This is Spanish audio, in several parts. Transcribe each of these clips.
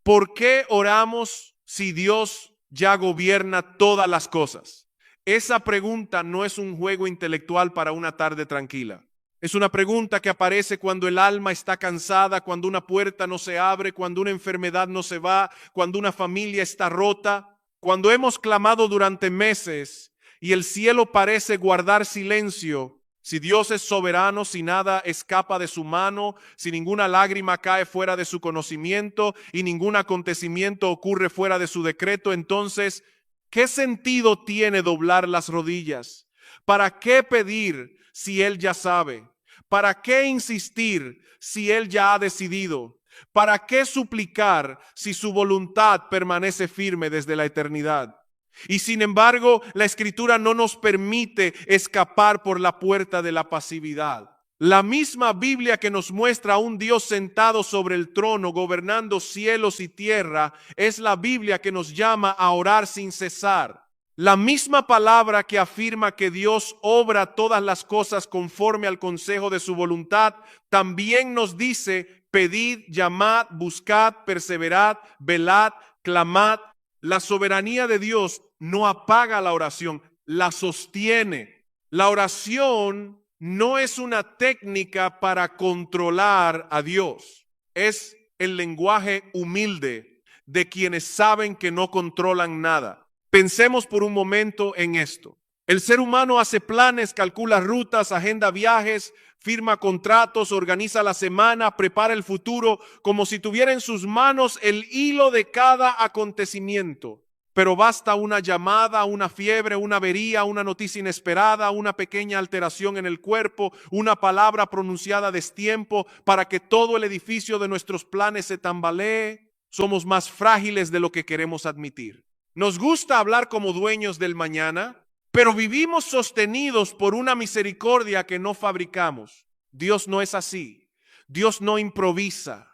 ¿Por qué oramos si Dios ya gobierna todas las cosas? Esa pregunta no es un juego intelectual para una tarde tranquila. Es una pregunta que aparece cuando el alma está cansada, cuando una puerta no se abre, cuando una enfermedad no se va, cuando una familia está rota, cuando hemos clamado durante meses y el cielo parece guardar silencio. Si Dios es soberano, si nada escapa de su mano, si ninguna lágrima cae fuera de su conocimiento y ningún acontecimiento ocurre fuera de su decreto, entonces, ¿qué sentido tiene doblar las rodillas? ¿Para qué pedir si Él ya sabe? ¿Para qué insistir si Él ya ha decidido? ¿Para qué suplicar si su voluntad permanece firme desde la eternidad? Y sin embargo, la Escritura no nos permite escapar por la puerta de la pasividad. La misma Biblia que nos muestra a un Dios sentado sobre el trono, gobernando cielos y tierra, es la Biblia que nos llama a orar sin cesar. La misma palabra que afirma que Dios obra todas las cosas conforme al consejo de su voluntad, también nos dice: pedid, llamad, buscad, perseverad, velad, clamad. La soberanía de Dios no apaga la oración, la sostiene. La oración no es una técnica para controlar a Dios. Es el lenguaje humilde de quienes saben que no controlan nada. Pensemos por un momento en esto. El ser humano hace planes, calcula rutas, agenda viajes, firma contratos, organiza la semana, prepara el futuro, como si tuviera en sus manos el hilo de cada acontecimiento. Pero basta una llamada, una fiebre, una avería, una noticia inesperada, una pequeña alteración en el cuerpo, una palabra pronunciada a destiempo para que todo el edificio de nuestros planes se tambalee. Somos más frágiles de lo que queremos admitir. Nos gusta hablar como dueños del mañana, pero vivimos sostenidos por una misericordia que no fabricamos. Dios no es así. Dios no improvisa.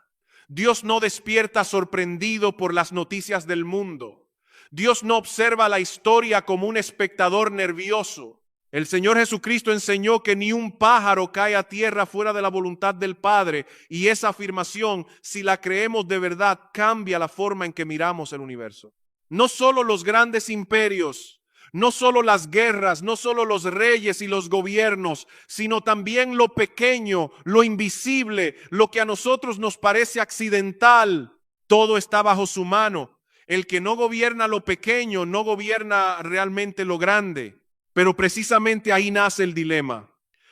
Dios no despierta sorprendido por las noticias del mundo. Dios no observa la historia como un espectador nervioso. El Señor Jesucristo enseñó que ni un pájaro cae a tierra fuera de la voluntad del Padre, y esa afirmación, si la creemos de verdad, cambia la forma en que miramos el universo. No solo los grandes imperios, no solo las guerras, no solo los reyes y los gobiernos, sino también lo pequeño, lo invisible, lo que a nosotros nos parece accidental, todo está bajo su mano. El que no gobierna lo pequeño no gobierna realmente lo grande. Pero precisamente ahí nace el dilema.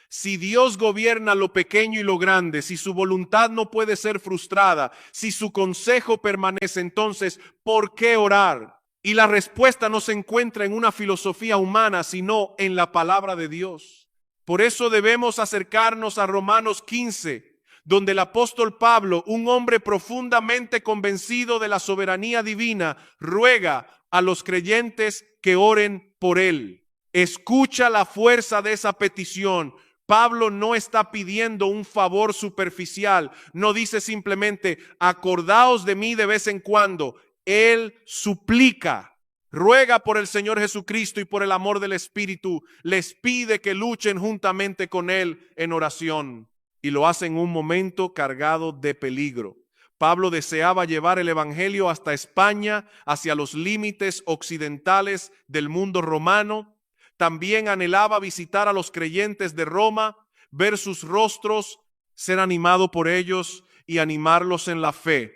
Si Dios gobierna lo pequeño y lo grande, si su voluntad no puede ser frustrada, si su consejo permanece, entonces, ¿por qué orar? Y la respuesta no se encuentra en una filosofía humana, sino en la palabra de Dios. Por eso debemos acercarnos a Romanos 15, donde el apóstol Pablo, un hombre profundamente convencido de la soberanía divina, ruega a los creyentes que oren por él. Escucha la fuerza de esa petición. Pablo no está pidiendo un favor superficial, no dice simplemente acordaos de mí de vez en cuando. Él suplica, ruega por el Señor Jesucristo y por el amor del Espíritu, les pide que luchen juntamente con él en oración, y lo hace en un momento cargado de peligro. Pablo deseaba llevar el evangelio hasta España, hacia los límites occidentales del mundo romano. También anhelaba visitar a los creyentes de Roma, ver sus rostros, ser animado por ellos y animarlos en la fe.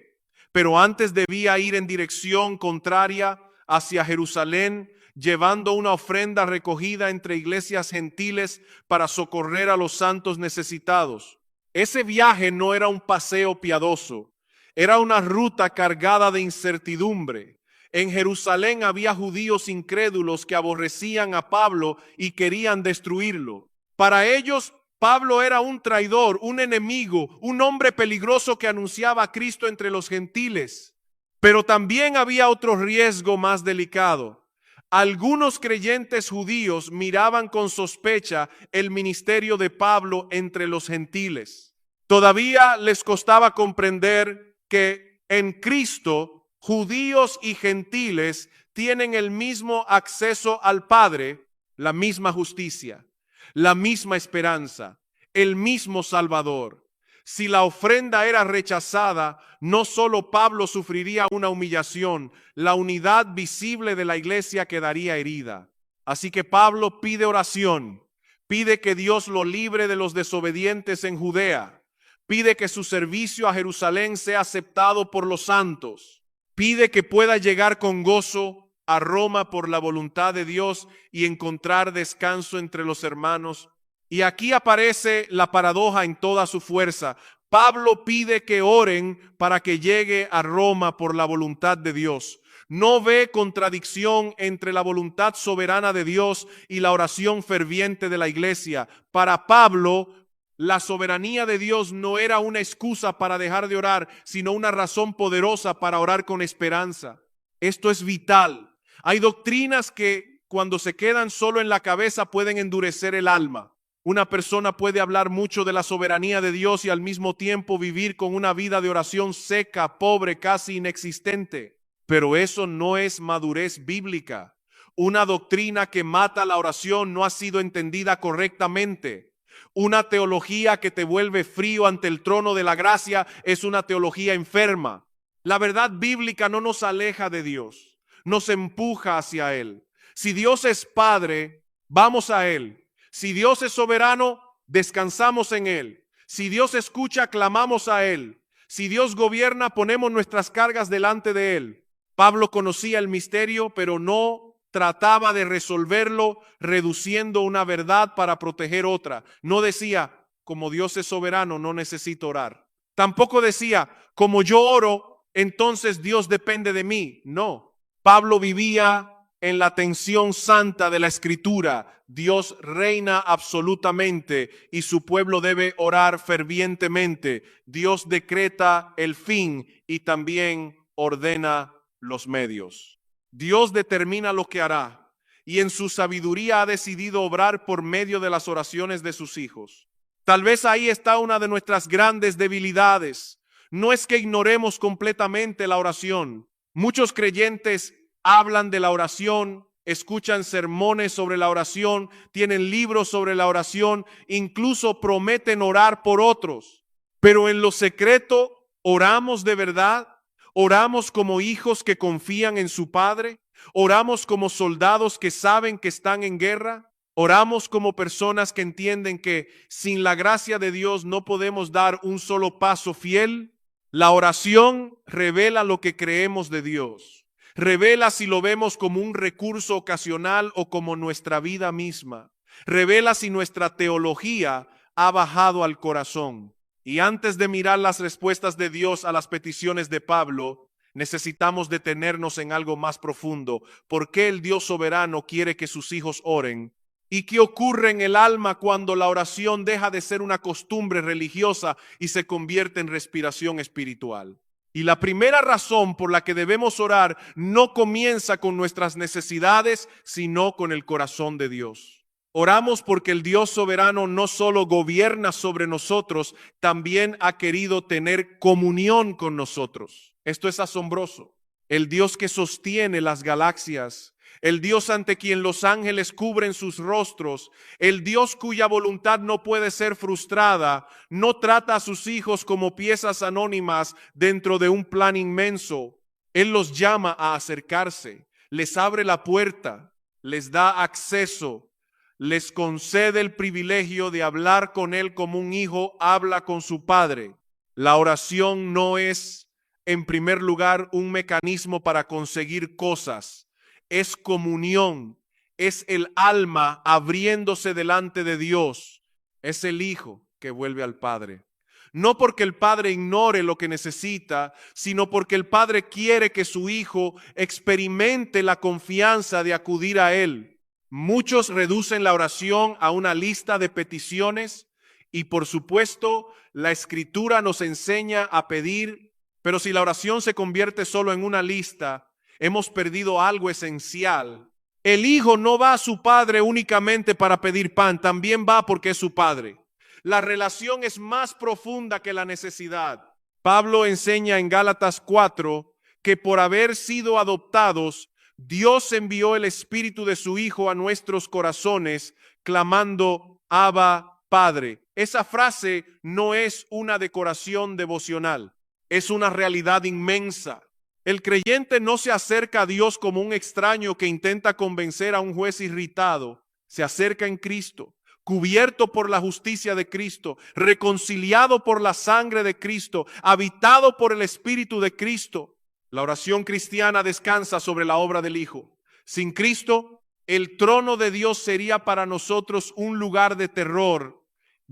Pero antes debía ir en dirección contraria hacia Jerusalén, llevando una ofrenda recogida entre iglesias gentiles para socorrer a los santos necesitados. Ese viaje no era un paseo piadoso, era una ruta cargada de incertidumbre. En Jerusalén había judíos incrédulos que aborrecían a Pablo y querían destruirlo. Para ellos, Pablo era un traidor, un enemigo, un hombre peligroso que anunciaba a Cristo entre los gentiles. Pero también había otro riesgo más delicado. Algunos creyentes judíos miraban con sospecha el ministerio de Pablo entre los gentiles. Todavía les costaba comprender que en Cristo judíos y gentiles tienen el mismo acceso al Padre, la misma justicia, la misma esperanza, el mismo Salvador. Si la ofrenda era rechazada, no solo Pablo sufriría una humillación, la unidad visible de la iglesia quedaría herida. Así que Pablo pide oración, pide que Dios lo libre de los desobedientes en Judea, pide que su servicio a Jerusalén sea aceptado por los santos, pide que pueda llegar con gozo a Roma por la voluntad de Dios y encontrar descanso entre los hermanos. Y aquí aparece la paradoja en toda su fuerza. Pablo pide que oren para que llegue a Roma por la voluntad de Dios. No ve contradicción entre la voluntad soberana de Dios y la oración ferviente de la iglesia. Para Pablo, la soberanía de Dios no era una excusa para dejar de orar, sino una razón poderosa para orar con esperanza. Esto es vital. Hay doctrinas que cuando se quedan solo en la cabeza pueden endurecer el alma. Una persona puede hablar mucho de la soberanía de Dios y al mismo tiempo vivir con una vida de oración seca, pobre, casi inexistente. Pero eso no es madurez bíblica. Una doctrina que mata la oración no ha sido entendida correctamente. Una teología que te vuelve frío ante el trono de la gracia es una teología enferma. La verdad bíblica no nos aleja de Dios, nos empuja hacia Él. Si Dios es Padre, vamos a Él. Si Dios es soberano, descansamos en Él. Si Dios escucha, clamamos a Él. Si Dios gobierna, ponemos nuestras cargas delante de Él. Pablo conocía el misterio, pero no trataba de resolverlo reduciendo una verdad para proteger otra. No decía, como Dios es soberano, no necesito orar. Tampoco decía, como yo oro, entonces Dios depende de mí. No, Pablo vivía en la tensión santa de la Escritura. Dios reina absolutamente y su pueblo debe orar fervientemente. Dios decreta el fin y también ordena los medios. Dios determina lo que hará y en su sabiduría ha decidido obrar por medio de las oraciones de sus hijos. Tal vez ahí está una de nuestras grandes debilidades. No es que ignoremos completamente la oración. Muchos creyentes hablan de la oración, escuchan sermones sobre la oración, tienen libros sobre la oración, incluso prometen orar por otros. Pero en lo secreto, ¿oramos de verdad? ¿Oramos como hijos que confían en su Padre? ¿Oramos como soldados que saben que están en guerra? ¿Oramos como personas que entienden que sin la gracia de Dios no podemos dar un solo paso fiel? La oración revela lo que creemos de Dios. Revela si lo vemos como un recurso ocasional o como nuestra vida misma. Revela si nuestra teología ha bajado al corazón. Y antes de mirar las respuestas de Dios a las peticiones de Pablo, necesitamos detenernos en algo más profundo. ¿Por qué el Dios soberano quiere que sus hijos oren? ¿Y qué ocurre en el alma cuando la oración deja de ser una costumbre religiosa y se convierte en respiración espiritual? Y la primera razón por la que debemos orar no comienza con nuestras necesidades, sino con el corazón de Dios. Oramos porque el Dios soberano no solo gobierna sobre nosotros, también ha querido tener comunión con nosotros. Esto es asombroso. El Dios que sostiene las galaxias, el Dios ante quien los ángeles cubren sus rostros, el Dios cuya voluntad no puede ser frustrada, no trata a sus hijos como piezas anónimas dentro de un plan inmenso. Él los llama a acercarse, les abre la puerta, les da acceso, les concede el privilegio de hablar con Él como un hijo habla con su padre. La oración no es, en primer lugar, un mecanismo para conseguir cosas. Es comunión, es el alma abriéndose delante de Dios. Es el hijo que vuelve al Padre. No porque el Padre ignore lo que necesita, sino porque el Padre quiere que su hijo experimente la confianza de acudir a Él. Muchos reducen la oración a una lista de peticiones y por supuesto la Escritura nos enseña a pedir, pero si la oración se convierte solo en una lista, hemos perdido algo esencial. El hijo no va a su padre únicamente para pedir pan, también va porque es su padre. La relación es más profunda que la necesidad. Pablo enseña en Gálatas 4 que por haber sido adoptados, Dios envió el Espíritu de su Hijo a nuestros corazones, clamando, Abba, Padre. Esa frase no es una decoración devocional, es una realidad inmensa. El creyente no se acerca a Dios como un extraño que intenta convencer a un juez irritado. Se acerca en Cristo, cubierto por la justicia de Cristo, reconciliado por la sangre de Cristo, habitado por el Espíritu de Cristo. La oración cristiana descansa sobre la obra del Hijo. Sin Cristo, el trono de Dios sería para nosotros un lugar de terror.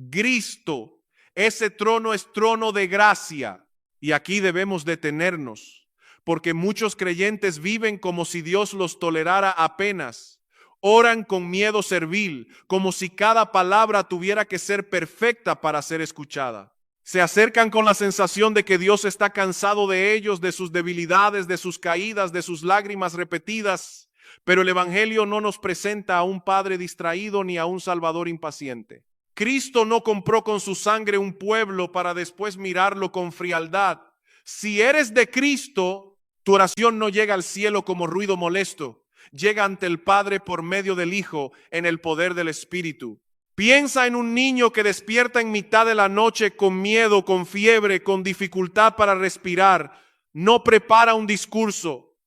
Cristo, ese trono es trono de gracia. Y aquí debemos detenernos, porque muchos creyentes viven como si Dios los tolerara apenas. Oran con miedo servil, como si cada palabra tuviera que ser perfecta para ser escuchada. Se acercan con la sensación de que Dios está cansado de ellos, de sus debilidades, de sus caídas, de sus lágrimas repetidas. Pero el Evangelio no nos presenta a un Padre distraído ni a un Salvador impaciente. Cristo no compró con su sangre un pueblo para después mirarlo con frialdad. Si eres de Cristo, tu oración no llega al cielo como ruido molesto. Llega ante el Padre por medio del Hijo en el poder del Espíritu. Piensa en un niño que despierta en mitad de la noche con miedo, con fiebre, con dificultad para respirar. No prepara un discurso.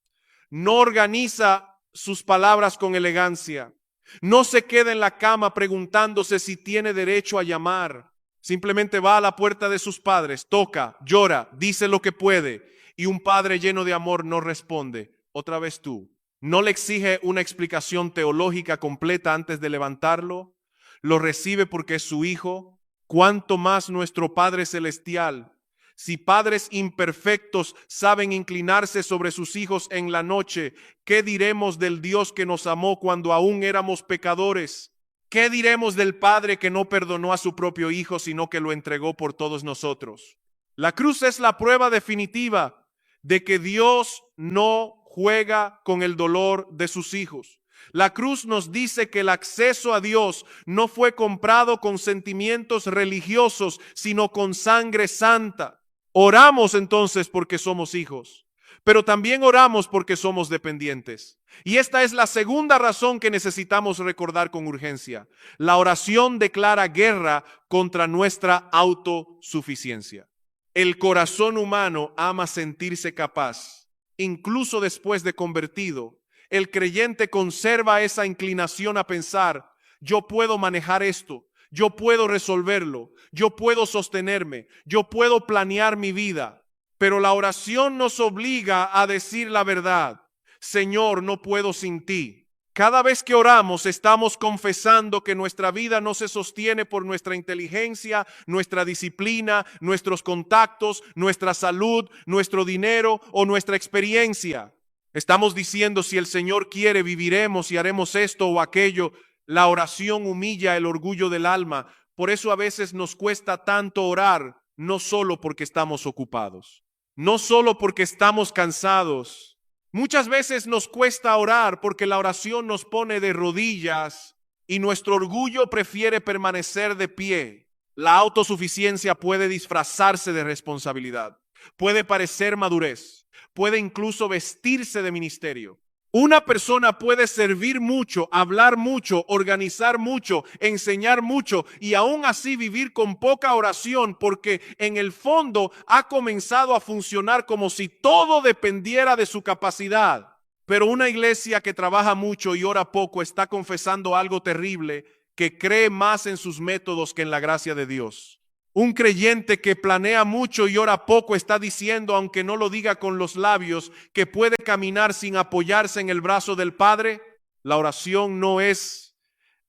No organiza sus palabras con elegancia. No se queda en la cama preguntándose si tiene derecho a llamar. Simplemente va a la puerta de sus padres, toca, llora, dice lo que puede, y un padre lleno de amor no responde. Otra vez tú. No le exige una explicación teológica completa antes de levantarlo. Lo recibe porque es su hijo. ¿Cuánto más nuestro Padre Celestial? Si padres imperfectos saben inclinarse sobre sus hijos en la noche, ¿qué diremos del Dios que nos amó cuando aún éramos pecadores? ¿Qué diremos del Padre que no perdonó a su propio Hijo, sino que lo entregó por todos nosotros? La cruz es la prueba definitiva de que Dios no juega con el dolor de sus hijos. La cruz nos dice que el acceso a Dios no fue comprado con sentimientos religiosos, sino con sangre santa. Oramos entonces porque somos hijos, pero también oramos porque somos dependientes. Y esta es la segunda razón que necesitamos recordar con urgencia. La oración declara guerra contra nuestra autosuficiencia. El corazón humano ama sentirse capaz. Incluso después de convertido, el creyente conserva esa inclinación a pensar, yo puedo manejar esto. Yo puedo resolverlo, yo puedo sostenerme, yo puedo planear mi vida. Pero la oración nos obliga a decir la verdad. Señor, no puedo sin ti. Cada vez que oramos estamos confesando que nuestra vida no se sostiene por nuestra inteligencia, nuestra disciplina, nuestros contactos, nuestra salud, nuestro dinero o nuestra experiencia. Estamos diciendo, si el Señor quiere, viviremos y haremos esto o aquello. La oración humilla el orgullo del alma. Por eso a veces nos cuesta tanto orar, no solo porque estamos ocupados, no solo porque estamos cansados. Muchas veces nos cuesta orar porque la oración nos pone de rodillas y nuestro orgullo prefiere permanecer de pie. La autosuficiencia puede disfrazarse de responsabilidad, puede parecer madurez, puede incluso vestirse de ministerio. Una persona puede servir mucho, hablar mucho, organizar mucho, enseñar mucho y aún así vivir con poca oración porque en el fondo ha comenzado a funcionar como si todo dependiera de su capacidad. Pero una iglesia que trabaja mucho y ora poco está confesando algo terrible, que cree más en sus métodos que en la gracia de Dios. Un creyente que planea mucho y ora poco está diciendo, aunque no lo diga con los labios, que puede caminar sin apoyarse en el brazo del Padre. La oración no es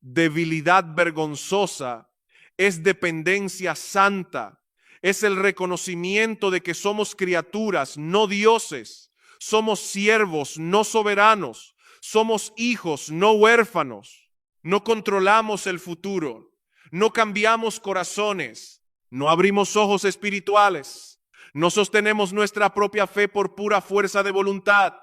debilidad vergonzosa, es dependencia santa. Es el reconocimiento de que somos criaturas, no dioses. Somos siervos, no soberanos. Somos hijos, no huérfanos. No controlamos el futuro. No cambiamos corazones. No abrimos ojos espirituales. No sostenemos nuestra propia fe por pura fuerza de voluntad.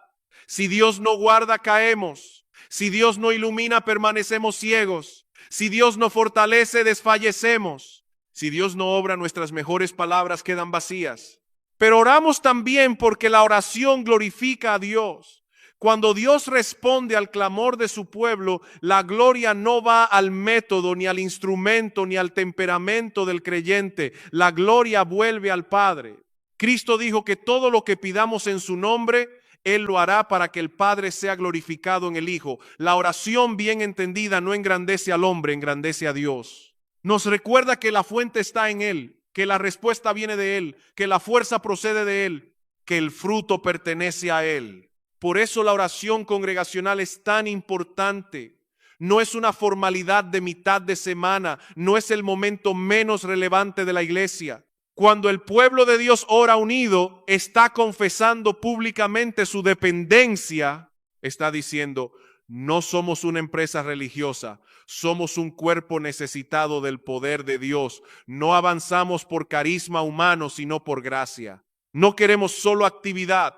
Si Dios no guarda, caemos. Si Dios no ilumina, permanecemos ciegos. Si Dios no fortalece, desfallecemos. Si Dios no obra, nuestras mejores palabras quedan vacías. Pero oramos también porque la oración glorifica a Dios. Cuando Dios responde al clamor de su pueblo, la gloria no va al método, ni al instrumento, ni al temperamento del creyente. La gloria vuelve al Padre. Cristo dijo que todo lo que pidamos en su nombre, Él lo hará para que el Padre sea glorificado en el Hijo. La oración bien entendida no engrandece al hombre, engrandece a Dios. Nos recuerda que la fuente está en Él, que la respuesta viene de Él, que la fuerza procede de Él, que el fruto pertenece a Él. Por eso la oración congregacional es tan importante. No es una formalidad de mitad de semana, no es el momento menos relevante de la iglesia. Cuando el pueblo de Dios ora unido, está confesando públicamente su dependencia, está diciendo, no somos una empresa religiosa, somos un cuerpo necesitado del poder de Dios. No avanzamos por carisma humano, sino por gracia. No queremos solo actividad.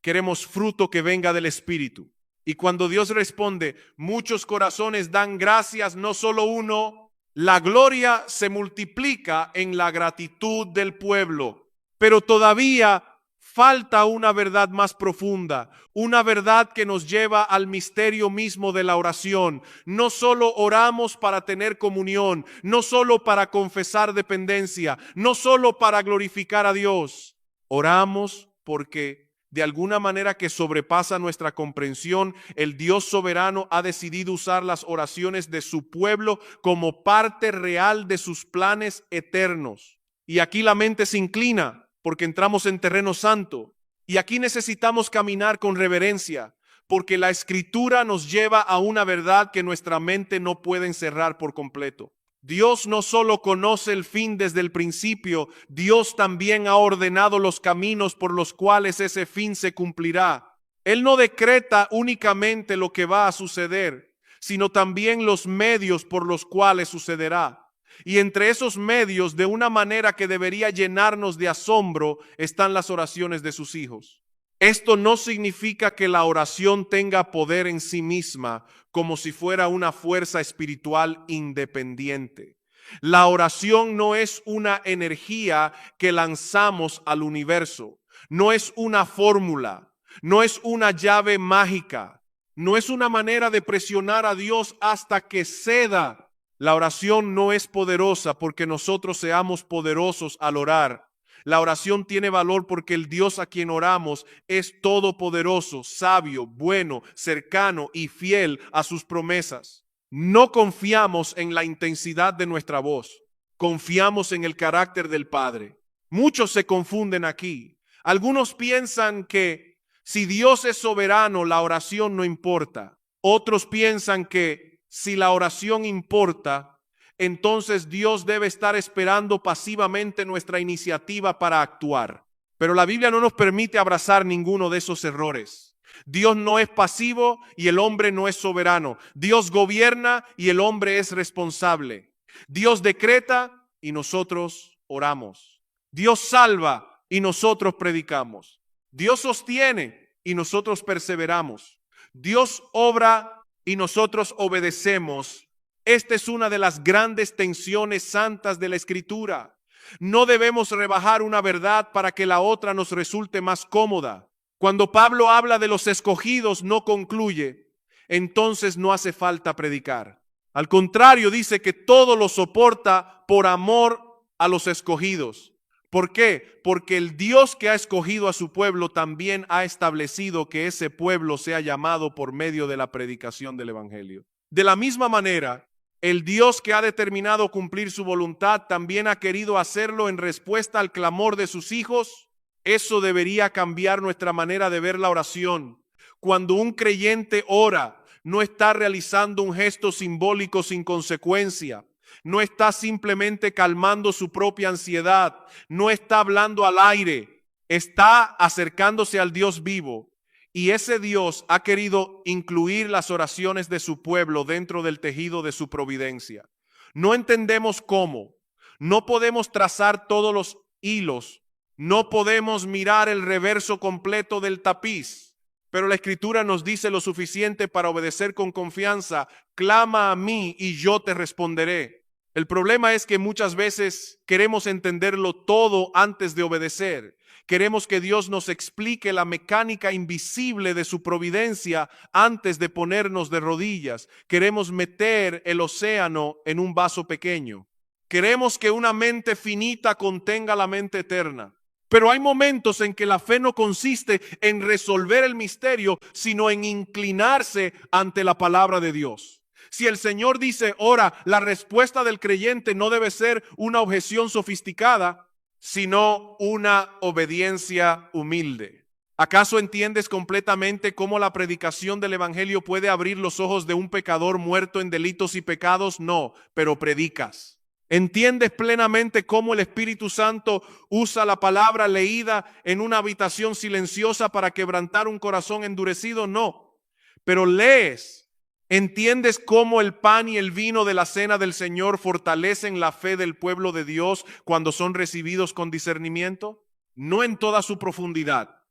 Queremos fruto que venga del Espíritu. Y cuando Dios responde, muchos corazones dan gracias, no solo uno. La gloria se multiplica en la gratitud del pueblo. Pero todavía falta una verdad más profunda, una verdad que nos lleva al misterio mismo de la oración. No solo oramos para tener comunión, no solo para confesar dependencia, no solo para glorificar a Dios. Oramos porque de alguna manera que sobrepasa nuestra comprensión, el Dios soberano ha decidido usar las oraciones de su pueblo como parte real de sus planes eternos. Y aquí la mente se inclina porque entramos en terreno santo. Y aquí necesitamos caminar con reverencia porque la Escritura nos lleva a una verdad que nuestra mente no puede encerrar por completo. Dios no solo conoce el fin desde el principio, Dios también ha ordenado los caminos por los cuales ese fin se cumplirá. Él no decreta únicamente lo que va a suceder, sino también los medios por los cuales sucederá. Y entre esos medios, de una manera que debería llenarnos de asombro, están las oraciones de sus hijos. Esto no significa que la oración tenga poder en sí misma, como si fuera una fuerza espiritual independiente. La oración no es una energía que lanzamos al universo, no es una fórmula, no es una llave mágica, no es una manera de presionar a Dios hasta que ceda. La oración no es poderosa porque nosotros seamos poderosos al orar. La oración tiene valor porque el Dios a quien oramos es todopoderoso, sabio, bueno, cercano y fiel a sus promesas. No confiamos en la intensidad de nuestra voz, confiamos en el carácter del Padre. Muchos se confunden aquí. Algunos piensan que si Dios es soberano, la oración no importa. Otros piensan que si la oración importa, entonces Dios debe estar esperando pasivamente nuestra iniciativa para actuar. Pero la Biblia no nos permite abrazar ninguno de esos errores. Dios no es pasivo y el hombre no es soberano. Dios gobierna y el hombre es responsable. Dios decreta y nosotros oramos. Dios salva y nosotros predicamos. Dios sostiene y nosotros perseveramos. Dios obra y nosotros obedecemos. Esta es una de las grandes tensiones santas de la Escritura. No debemos rebajar una verdad para que la otra nos resulte más cómoda. Cuando Pablo habla de los escogidos, no concluye, entonces no hace falta predicar. Al contrario, dice que todo lo soporta por amor a los escogidos. ¿Por qué? Porque el Dios que ha escogido a su pueblo también ha establecido que ese pueblo sea llamado por medio de la predicación del Evangelio. De la misma manera, el Dios que ha determinado cumplir su voluntad también ha querido hacerlo en respuesta al clamor de sus hijos. Eso debería cambiar nuestra manera de ver la oración. Cuando un creyente ora, no está realizando un gesto simbólico sin consecuencia. No está simplemente calmando su propia ansiedad. No está hablando al aire. Está acercándose al Dios vivo. Y ese Dios ha querido incluir las oraciones de su pueblo dentro del tejido de su providencia. No entendemos cómo. No podemos trazar todos los hilos. No podemos mirar el reverso completo del tapiz. Pero la Escritura nos dice lo suficiente para obedecer con confianza. Clama a mí y yo te responderé. El problema es que muchas veces queremos entenderlo todo antes de obedecer. Queremos que Dios nos explique la mecánica invisible de su providencia antes de ponernos de rodillas. Queremos meter el océano en un vaso pequeño. Queremos que una mente finita contenga la mente eterna. Pero hay momentos en que la fe no consiste en resolver el misterio, sino en inclinarse ante la palabra de Dios. Si el Señor dice, ora, la respuesta del creyente no debe ser una objeción sofisticada, sino una obediencia humilde. ¿Acaso entiendes completamente cómo la predicación del evangelio puede abrir los ojos de un pecador muerto en delitos y pecados? No, pero predicas. ¿Entiendes plenamente cómo el Espíritu Santo usa la palabra leída en una habitación silenciosa para quebrantar un corazón endurecido? No, pero lees. ¿Entiendes cómo el pan y el vino de la cena del Señor fortalecen la fe del pueblo de Dios cuando son recibidos con discernimiento? No en toda su profundidad,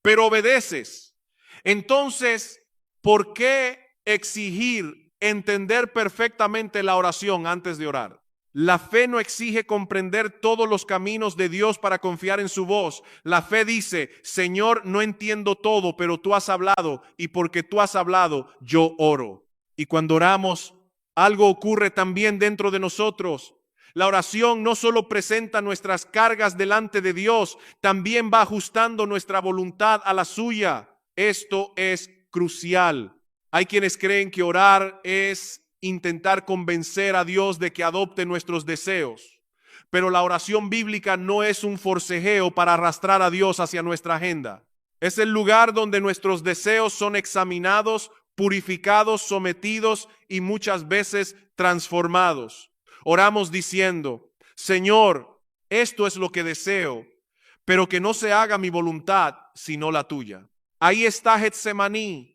pero obedeces. Entonces, ¿por qué exigir entender perfectamente la oración antes de orar? La fe no exige comprender todos los caminos de Dios para confiar en su voz. La fe dice, Señor, no entiendo todo, pero tú has hablado y porque tú has hablado, yo oro. Y cuando oramos, algo ocurre también dentro de nosotros. La oración no solo presenta nuestras cargas delante de Dios, también va ajustando nuestra voluntad a la suya. Esto es crucial. Hay quienes creen que orar es intentar convencer a Dios de que adopte nuestros deseos. Pero la oración bíblica no es un forcejeo para arrastrar a Dios hacia nuestra agenda. Es el lugar donde nuestros deseos son examinados, purificados, sometidos y muchas veces transformados. Oramos diciendo, Señor, esto es lo que deseo, pero que no se haga mi voluntad, sino la tuya. Ahí está Getsemaní,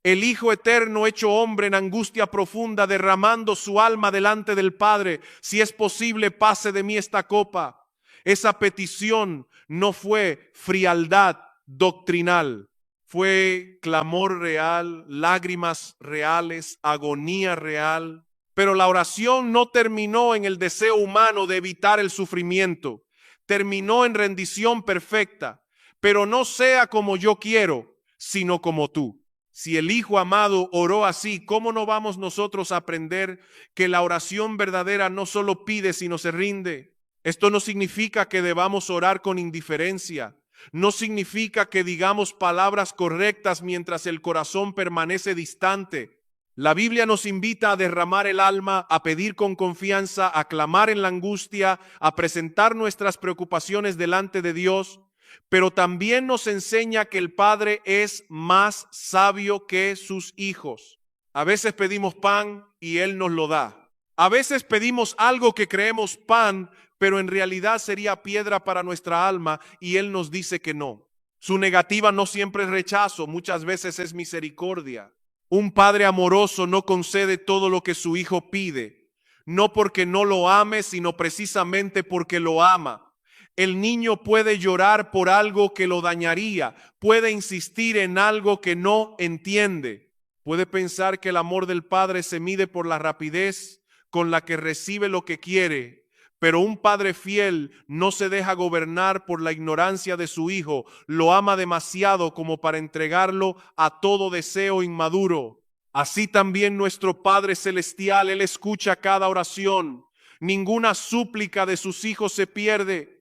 el Hijo eterno hecho hombre en angustia profunda, derramando su alma delante del Padre. Si es posible, pase de mí esta copa. Esa petición no fue frialdad doctrinal, fue clamor real, lágrimas reales, agonía real. Pero la oración no terminó en el deseo humano de evitar el sufrimiento. Terminó en rendición perfecta. Pero no sea como yo quiero, sino como tú. Si el Hijo amado oró así, ¿cómo no vamos nosotros a aprender que la oración verdadera no solo pide, sino se rinde? Esto no significa que debamos orar con indiferencia. No significa que digamos palabras correctas mientras el corazón permanece distante. La Biblia nos invita a derramar el alma, a pedir con confianza, a clamar en la angustia, a presentar nuestras preocupaciones delante de Dios. Pero también nos enseña que el Padre es más sabio que sus hijos. A veces pedimos pan y Él nos lo da. A veces pedimos algo que creemos pan, pero en realidad sería piedra para nuestra alma y Él nos dice que no. Su negativa no siempre es rechazo, muchas veces es misericordia. Un padre amoroso no concede todo lo que su hijo pide, no porque no lo ame, sino precisamente porque lo ama. El niño puede llorar por algo que lo dañaría, puede insistir en algo que no entiende, puede pensar que el amor del padre se mide por la rapidez con la que recibe lo que quiere, pero un padre fiel no se deja gobernar por la ignorancia de su hijo, lo ama demasiado como para entregarlo a todo deseo inmaduro. Así también nuestro Padre Celestial, Él escucha cada oración, ninguna súplica de sus hijos se pierde,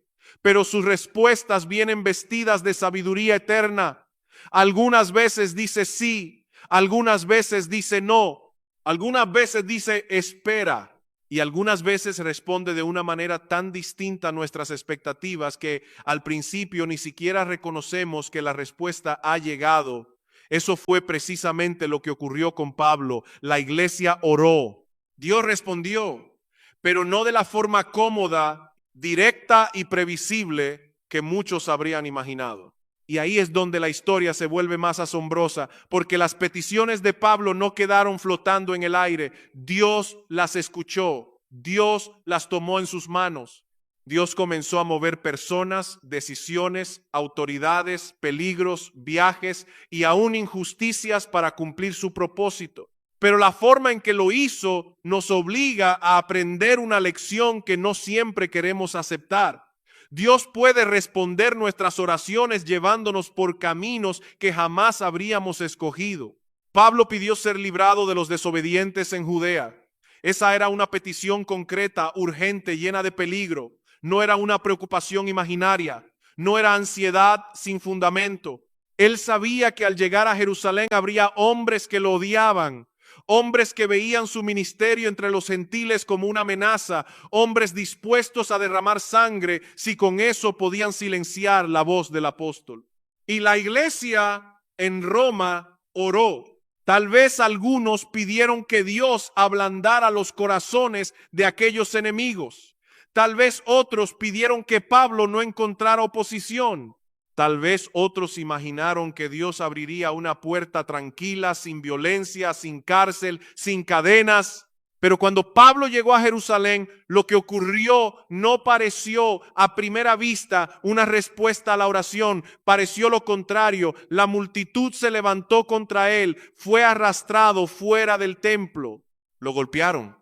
pero sus respuestas vienen vestidas de sabiduría eterna. Algunas veces dice sí, algunas veces dice no, algunas veces dice espera y algunas veces responde de una manera tan distinta a nuestras expectativas que al principio ni siquiera reconocemos que la respuesta ha llegado. Eso fue precisamente lo que ocurrió con Pablo. La iglesia oró, Dios respondió, pero no de la forma cómoda, directa y previsible que muchos habrían imaginado. Y ahí es donde la historia se vuelve más asombrosa, porque las peticiones de Pablo no quedaron flotando en el aire. Dios las escuchó, Dios las tomó en sus manos. Dios comenzó a mover personas, decisiones, autoridades, peligros, viajes y aún injusticias para cumplir su propósito. Pero la forma en que lo hizo nos obliga a aprender una lección que no siempre queremos aceptar. Dios puede responder nuestras oraciones llevándonos por caminos que jamás habríamos escogido. Pablo pidió ser librado de los desobedientes en Judea. Esa era una petición concreta, urgente, llena de peligro. No era una preocupación imaginaria. No era ansiedad sin fundamento. Él sabía que al llegar a Jerusalén habría hombres que lo odiaban, hombres que veían su ministerio entre los gentiles como una amenaza, hombres dispuestos a derramar sangre si con eso podían silenciar la voz del apóstol. Y la iglesia en Roma oró. Tal vez algunos pidieron que Dios ablandara los corazones de aquellos enemigos. Tal vez otros pidieron que Pablo no encontrara oposición. Tal vez otros imaginaron que Dios abriría una puerta tranquila, sin violencia, sin cárcel, sin cadenas. Pero cuando Pablo llegó a Jerusalén, lo que ocurrió no pareció a primera vista una respuesta a la oración. Pareció lo contrario. La multitud se levantó contra él, fue arrastrado fuera del templo. Lo golpearon,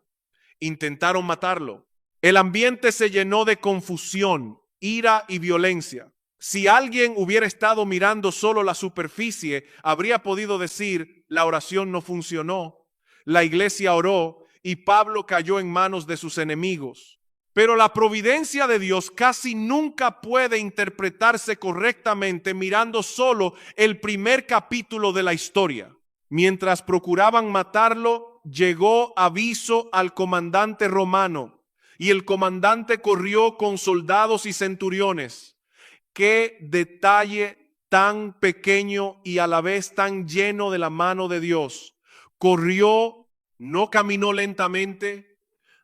intentaron matarlo. El ambiente se llenó de confusión, ira y violencia. Si alguien hubiera estado mirando solo la superficie, habría podido decir, la oración no funcionó, la iglesia oró y Pablo cayó en manos de sus enemigos. Pero la providencia de Dios casi nunca puede interpretarse correctamente mirando solo el primer capítulo de la historia. Mientras procuraban matarlo, llegó aviso al comandante romano y el comandante corrió con soldados y centuriones. Qué detalle tan pequeño y a la vez tan lleno de la mano de Dios. Corrió, no caminó lentamente,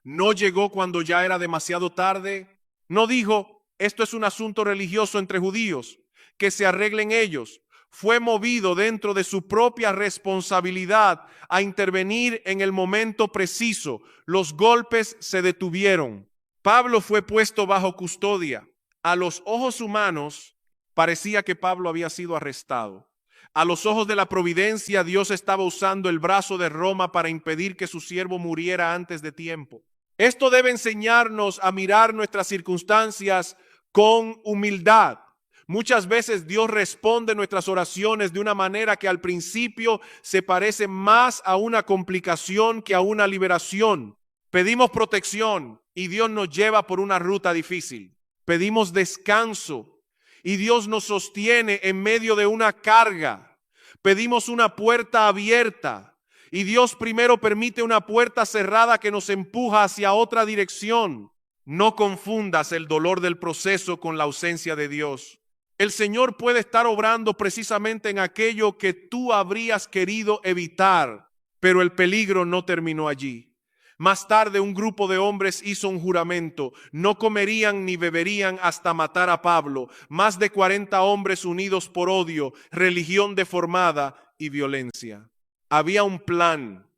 no llegó cuando ya era demasiado tarde, no dijo, esto es un asunto religioso entre judíos, que se arreglen ellos. Fue movido dentro de su propia responsabilidad a intervenir en el momento preciso. Los golpes se detuvieron. Pablo fue puesto bajo custodia. A los ojos humanos parecía que Pablo había sido arrestado. A los ojos de la providencia, Dios estaba usando el brazo de Roma para impedir que su siervo muriera antes de tiempo. Esto debe enseñarnos a mirar nuestras circunstancias con humildad. Muchas veces Dios responde nuestras oraciones de una manera que al principio se parece más a una complicación que a una liberación. Pedimos protección y Dios nos lleva por una ruta difícil. Pedimos descanso y Dios nos sostiene en medio de una carga. Pedimos una puerta abierta y Dios primero permite una puerta cerrada que nos empuja hacia otra dirección. No confundas el dolor del proceso con la ausencia de Dios. El Señor puede estar obrando precisamente en aquello que tú habrías querido evitar, pero el peligro no terminó allí. Más tarde un grupo de hombres hizo un juramento, no comerían ni beberían hasta matar a Pablo. Más de 40 hombres unidos por odio, religión deformada y violencia. Había un plan,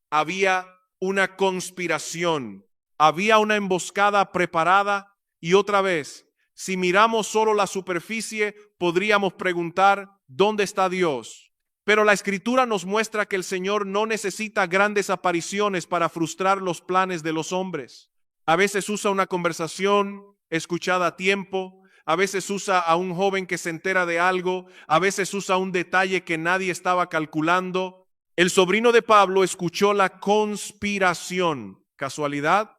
había una conspiración, había una emboscada preparada y otra vez, si miramos solo la superficie, podríamos preguntar, ¿dónde está Dios? Pero la Escritura nos muestra que el Señor no necesita grandes apariciones para frustrar los planes de los hombres. A veces usa una conversación escuchada a tiempo, a veces usa a un joven que se entera de algo, a veces usa un detalle que nadie estaba calculando. El sobrino de Pablo escuchó la conspiración. ¿Casualidad?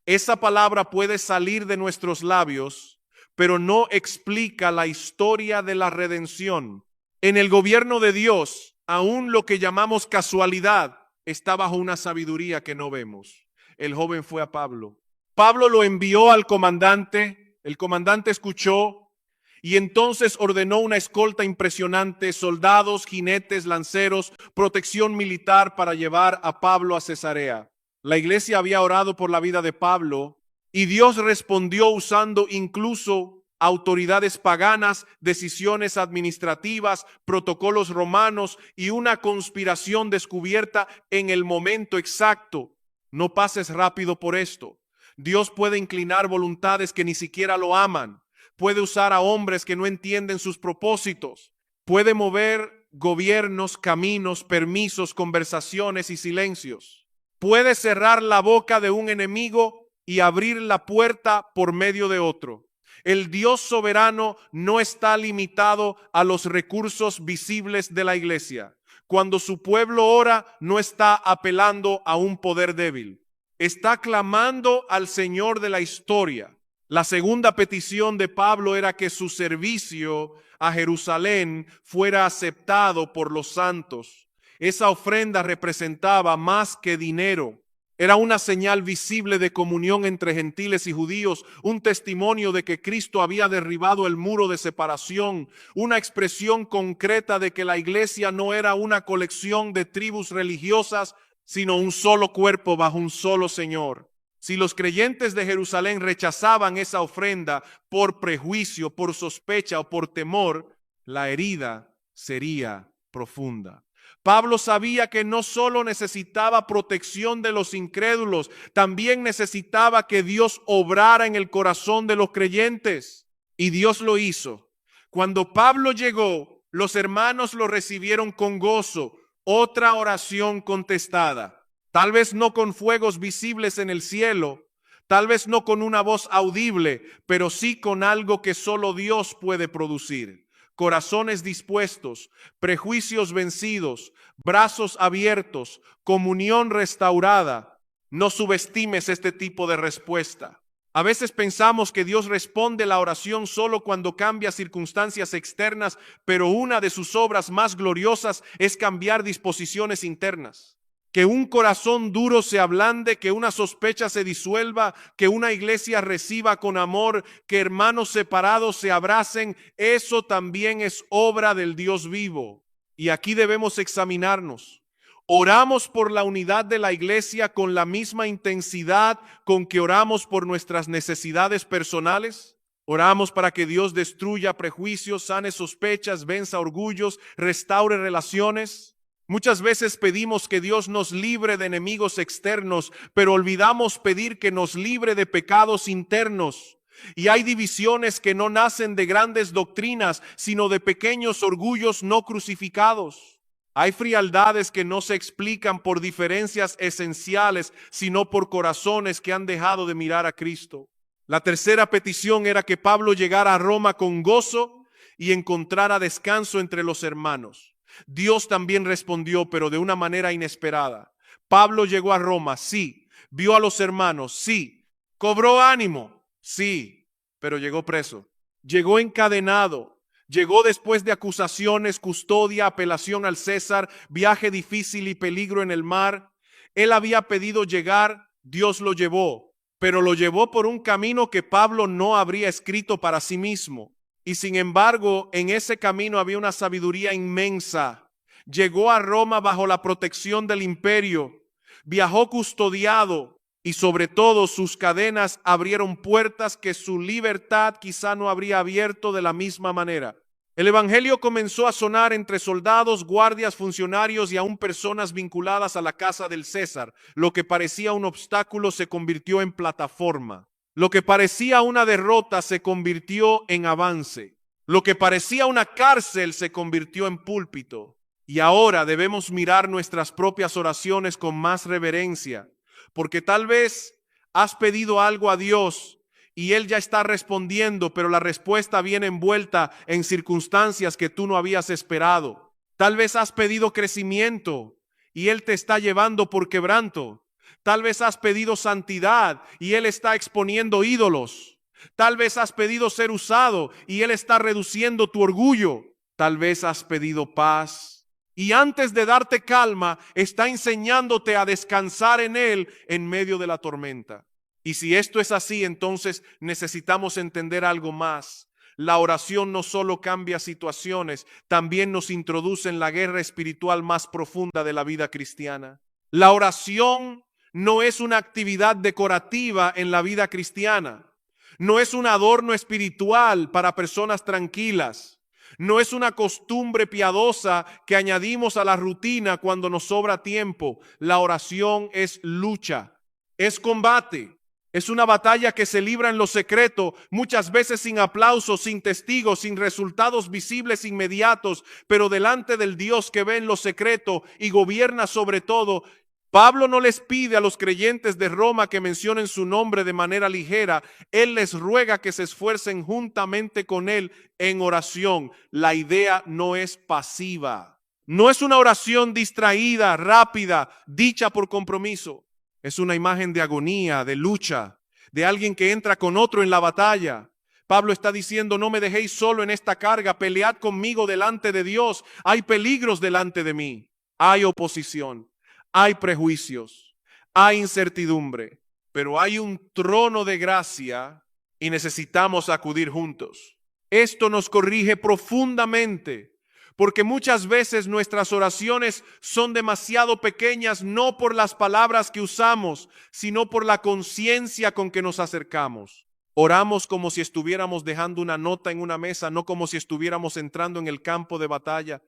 Esa palabra puede salir de nuestros labios, pero no explica la historia de la redención. En el gobierno de Dios, aún lo que llamamos casualidad está bajo una sabiduría que no vemos. El joven fue a Pablo. Pablo lo envió al comandante. El comandante escuchó y entonces ordenó una escolta impresionante, soldados, jinetes, lanceros, protección militar para llevar a Pablo a Cesarea. La iglesia había orado por la vida de Pablo y Dios respondió usando incluso autoridades paganas, decisiones administrativas, protocolos romanos y una conspiración descubierta en el momento exacto. No pases rápido por esto. Dios puede inclinar voluntades que ni siquiera lo aman. Puede usar a hombres que no entienden sus propósitos. Puede mover gobiernos, caminos, permisos, conversaciones y silencios. Puede cerrar la boca de un enemigo y abrir la puerta por medio de otro. El Dios soberano no está limitado a los recursos visibles de la iglesia. Cuando su pueblo ora, no está apelando a un poder débil. Está clamando al Señor de la historia. La segunda petición de Pablo era que su servicio a Jerusalén fuera aceptado por los santos. Esa ofrenda representaba más que dinero. Era una señal visible de comunión entre gentiles y judíos, un testimonio de que Cristo había derribado el muro de separación, una expresión concreta de que la iglesia no era una colección de tribus religiosas, sino un solo cuerpo bajo un solo Señor. Si los creyentes de Jerusalén rechazaban esa ofrenda por prejuicio, por sospecha o por temor, la herida sería profunda. Pablo sabía que no solo necesitaba protección de los incrédulos, también necesitaba que Dios obrara en el corazón de los creyentes. Y Dios lo hizo. Cuando Pablo llegó, los hermanos lo recibieron con gozo. Otra oración contestada. Tal vez no con fuegos visibles en el cielo, tal vez no con una voz audible, pero sí con algo que solo Dios puede producir. Corazones dispuestos, prejuicios vencidos, brazos abiertos, comunión restaurada. No subestimes este tipo de respuesta. A veces pensamos que Dios responde la oración solo cuando cambia circunstancias externas, pero una de sus obras más gloriosas es cambiar disposiciones internas. Que un corazón duro se ablande, que una sospecha se disuelva, que una iglesia reciba con amor, que hermanos separados se abracen, eso también es obra del Dios vivo. Y aquí debemos examinarnos. ¿Oramos por la unidad de la iglesia con la misma intensidad con que oramos por nuestras necesidades personales? ¿Oramos para que Dios destruya prejuicios, sane sospechas, venza orgullos, restaure relaciones? Muchas veces pedimos que Dios nos libre de enemigos externos, pero olvidamos pedir que nos libre de pecados internos. Y hay divisiones que no nacen de grandes doctrinas, sino de pequeños orgullos no crucificados. Hay frialdades que no se explican por diferencias esenciales, sino por corazones que han dejado de mirar a Cristo. La tercera petición era que Pablo llegara a Roma con gozo y encontrara descanso entre los hermanos. Dios también respondió, pero de una manera inesperada. Pablo llegó a Roma, sí. Vio a los hermanos, sí. Cobró ánimo, sí. Pero llegó preso. Llegó encadenado. Llegó después de acusaciones, custodia, apelación al César, viaje difícil y peligro en el mar. Él había pedido llegar, Dios lo llevó, pero lo llevó por un camino que Pablo no habría escrito para sí mismo. Y sin embargo, en ese camino había una sabiduría inmensa. Llegó a Roma bajo la protección del imperio, viajó custodiado y sobre todo sus cadenas abrieron puertas que su libertad quizá no habría abierto de la misma manera. El evangelio comenzó a sonar entre soldados, guardias, funcionarios y aún personas vinculadas a la casa del César. Lo que parecía un obstáculo se convirtió en plataforma. Lo que parecía una derrota se convirtió en avance. Lo que parecía una cárcel se convirtió en púlpito. Y ahora debemos mirar nuestras propias oraciones con más reverencia, porque tal vez has pedido algo a Dios y Él ya está respondiendo, pero la respuesta viene envuelta en circunstancias que tú no habías esperado. Tal vez has pedido crecimiento y Él te está llevando por quebranto. Tal vez has pedido santidad y Él está exponiendo ídolos. Tal vez has pedido ser usado y Él está reduciendo tu orgullo. Tal vez has pedido paz y antes de darte calma está enseñándote a descansar en Él en medio de la tormenta. Y si esto es así, entonces necesitamos entender algo más. La oración no solo cambia situaciones, también nos introduce en la guerra espiritual más profunda de la vida cristiana. La oración no es una actividad decorativa en la vida cristiana. No es un adorno espiritual para personas tranquilas. No es una costumbre piadosa que añadimos a la rutina cuando nos sobra tiempo. La oración es lucha, es combate. Es una batalla que se libra en lo secreto, muchas veces sin aplausos, sin testigos, sin resultados visibles inmediatos, pero delante del Dios que ve en lo secreto y gobierna sobre todo. Pablo no les pide a los creyentes de Roma que mencionen su nombre de manera ligera. Él les ruega que se esfuercen juntamente con él en oración. La idea no es pasiva. No es una oración distraída, rápida, dicha por compromiso. Es una imagen de agonía, de lucha, de alguien que entra con otro en la batalla. Pablo está diciendo, no me dejéis solo en esta carga, pelead conmigo delante de Dios. Hay peligros delante de mí, hay oposición. Hay prejuicios, hay incertidumbre, pero hay un trono de gracia y necesitamos acudir juntos. Esto nos corrige profundamente, porque muchas veces nuestras oraciones son demasiado pequeñas, no por las palabras que usamos, sino por la conciencia con que nos acercamos. Oramos como si estuviéramos dejando una nota en una mesa, no como si estuviéramos entrando en el campo de batalla.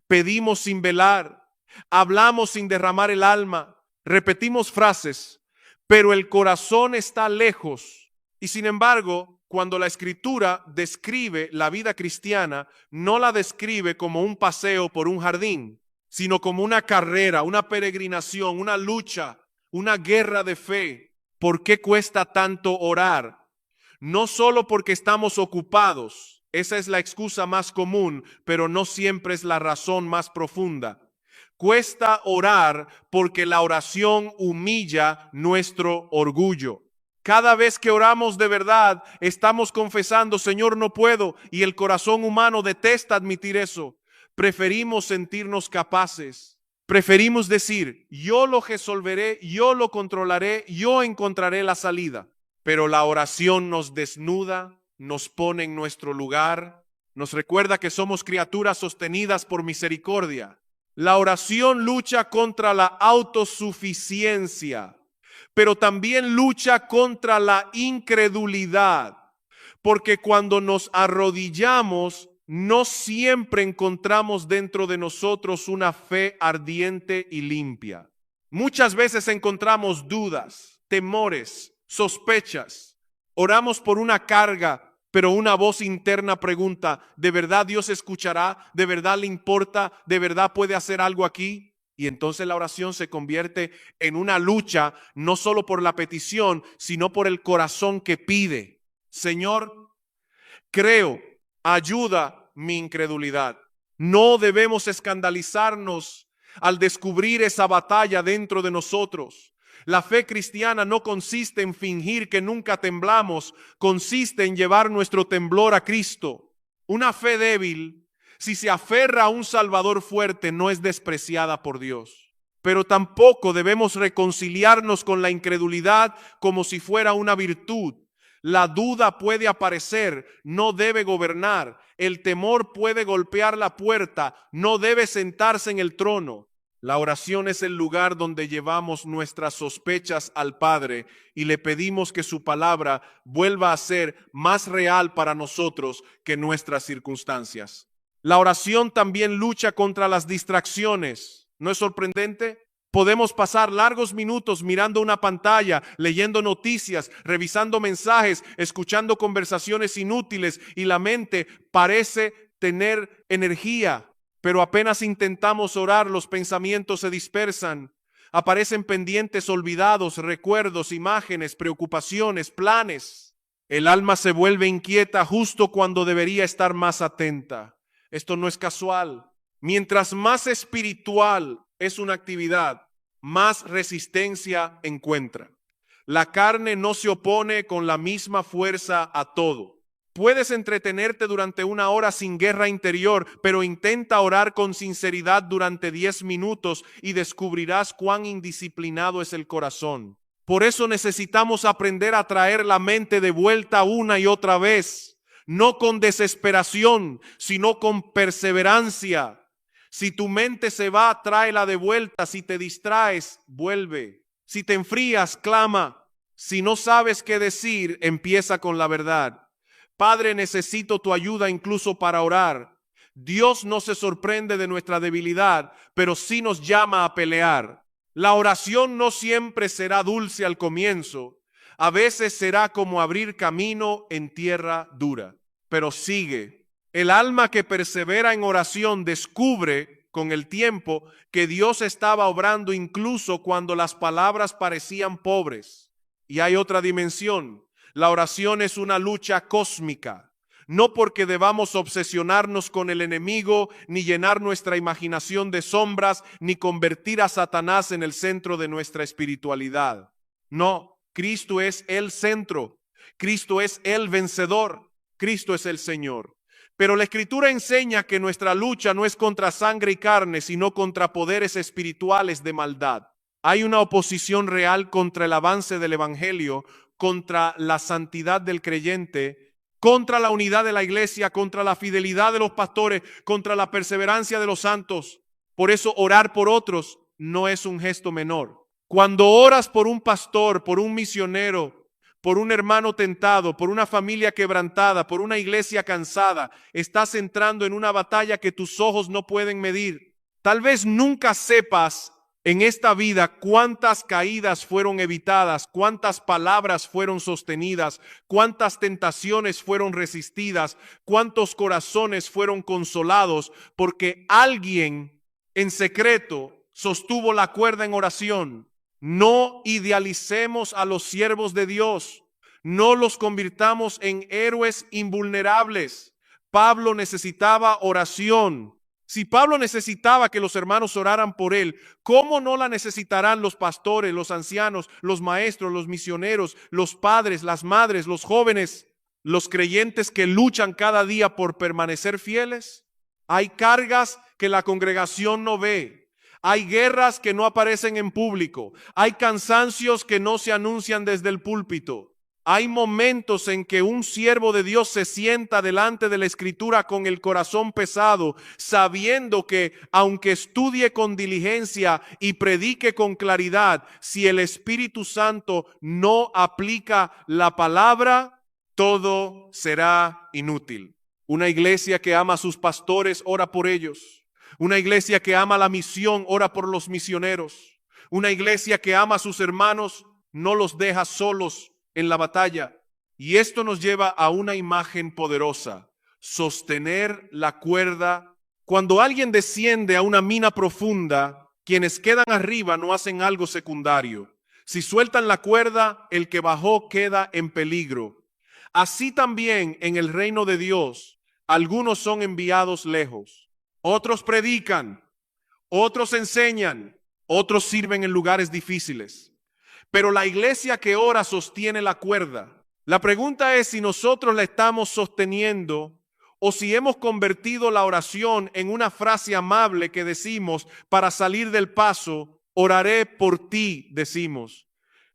Pedimos sin velar. Hablamos sin derramar el alma, repetimos frases, pero el corazón está lejos. Y sin embargo, cuando la Escritura describe la vida cristiana, no la describe como un paseo por un jardín, sino como una carrera, una peregrinación, una lucha, una guerra de fe. ¿Por qué cuesta tanto orar? No solo porque estamos ocupados, esa es la excusa más común, pero no siempre es la razón más profunda. Cuesta orar porque la oración humilla nuestro orgullo. Cada vez que oramos de verdad, estamos confesando, Señor, no puedo, y el corazón humano detesta admitir eso. Preferimos sentirnos capaces. Preferimos decir, yo lo resolveré, yo lo controlaré, yo encontraré la salida. Pero la oración nos desnuda, nos pone en nuestro lugar, nos recuerda que somos criaturas sostenidas por misericordia. La oración lucha contra la autosuficiencia, pero también lucha contra la incredulidad, porque cuando nos arrodillamos, no siempre encontramos dentro de nosotros una fe ardiente y limpia. Muchas veces encontramos dudas, temores, sospechas. Oramos por una carga, pero una voz interna pregunta, ¿de verdad Dios escuchará? ¿De verdad le importa? ¿De verdad puede hacer algo aquí? Y entonces la oración se convierte en una lucha, no solo por la petición, sino por el corazón que pide. Señor, creo, ayuda mi incredulidad. No debemos escandalizarnos al descubrir esa batalla dentro de nosotros. La fe cristiana no consiste en fingir que nunca temblamos, consiste en llevar nuestro temblor a Cristo. Una fe débil, si se aferra a un Salvador fuerte, no es despreciada por Dios. Pero tampoco debemos reconciliarnos con la incredulidad como si fuera una virtud. La duda puede aparecer, no debe gobernar. El temor puede golpear la puerta, no debe sentarse en el trono. La oración es el lugar donde llevamos nuestras sospechas al Padre y le pedimos que su palabra vuelva a ser más real para nosotros que nuestras circunstancias. La oración también lucha contra las distracciones. ¿No es sorprendente? Podemos pasar largos minutos mirando una pantalla, leyendo noticias, revisando mensajes, escuchando conversaciones inútiles y la mente parece tener energía. Pero apenas intentamos orar, los pensamientos se dispersan. Aparecen pendientes olvidados, recuerdos, imágenes, preocupaciones, planes. El alma se vuelve inquieta justo cuando debería estar más atenta. Esto no es casual. Mientras más espiritual es una actividad, más resistencia encuentra. La carne no se opone con la misma fuerza a todo. Puedes entretenerte durante una hora sin guerra interior, pero intenta orar con sinceridad durante 10 minutos y descubrirás cuán indisciplinado es el corazón. Por eso necesitamos aprender a traer la mente de vuelta una y otra vez, no con desesperación, sino con perseverancia. Si tu mente se va, tráela de vuelta. Si te distraes, vuelve. Si te enfrías, clama. Si no sabes qué decir, empieza con la verdad. Padre, necesito tu ayuda incluso para orar. Dios no se sorprende de nuestra debilidad, pero sí nos llama a pelear. La oración no siempre será dulce al comienzo. A veces será como abrir camino en tierra dura. Pero sigue. El alma que persevera en oración descubre con el tiempo que Dios estaba obrando incluso cuando las palabras parecían pobres. Y hay otra dimensión. La oración es una lucha cósmica. No porque debamos obsesionarnos con el enemigo, ni llenar nuestra imaginación de sombras, ni convertir a Satanás en el centro de nuestra espiritualidad. No, Cristo es el centro. Cristo es el vencedor. Cristo es el Señor. Pero la Escritura enseña que nuestra lucha no es contra sangre y carne, sino contra poderes espirituales de maldad. Hay una oposición real contra el avance del Evangelio, contra la santidad del creyente, contra la unidad de la iglesia, contra la fidelidad de los pastores, contra la perseverancia de los santos. Por eso orar por otros no es un gesto menor. Cuando oras por un pastor, por un misionero, por un hermano tentado, por una familia quebrantada, por una iglesia cansada, estás entrando en una batalla que tus ojos no pueden medir. Tal vez nunca sepas en esta vida cuántas caídas fueron evitadas, cuántas palabras fueron sostenidas, cuántas tentaciones fueron resistidas, cuántos corazones fueron consolados, porque alguien en secreto sostuvo la cuerda en oración. No idealicemos a los siervos de Dios, no los convirtamos en héroes invulnerables. Pablo necesitaba oración. Si Pablo necesitaba que los hermanos oraran por él, ¿cómo no la necesitarán los pastores, los ancianos, los maestros, los misioneros, los padres, las madres, los jóvenes, los creyentes que luchan cada día por permanecer fieles? Hay cargas que la congregación no ve. Hay guerras que no aparecen en público. Hay cansancios que no se anuncian desde el púlpito. Hay momentos en que un siervo de Dios se sienta delante de la Escritura con el corazón pesado, sabiendo que aunque estudie con diligencia y predique con claridad, si el Espíritu Santo no aplica la palabra, todo será inútil. Una iglesia que ama a sus pastores, ora por ellos. Una iglesia que ama la misión, ora por los misioneros. Una iglesia que ama a sus hermanos, no los deja solos en la batalla. Y esto nos lleva a una imagen poderosa: sostener la cuerda. Cuando alguien desciende a una mina profunda, quienes quedan arriba no hacen algo secundario. Si sueltan la cuerda, el que bajó queda en peligro. Así también en el reino de Dios, algunos son enviados lejos. Otros predican, otros enseñan, otros sirven en lugares difíciles. Pero la iglesia que ora sostiene la cuerda. La pregunta es si nosotros la estamos sosteniendo o si hemos convertido la oración en una frase amable que decimos para salir del paso. Oraré por ti, decimos.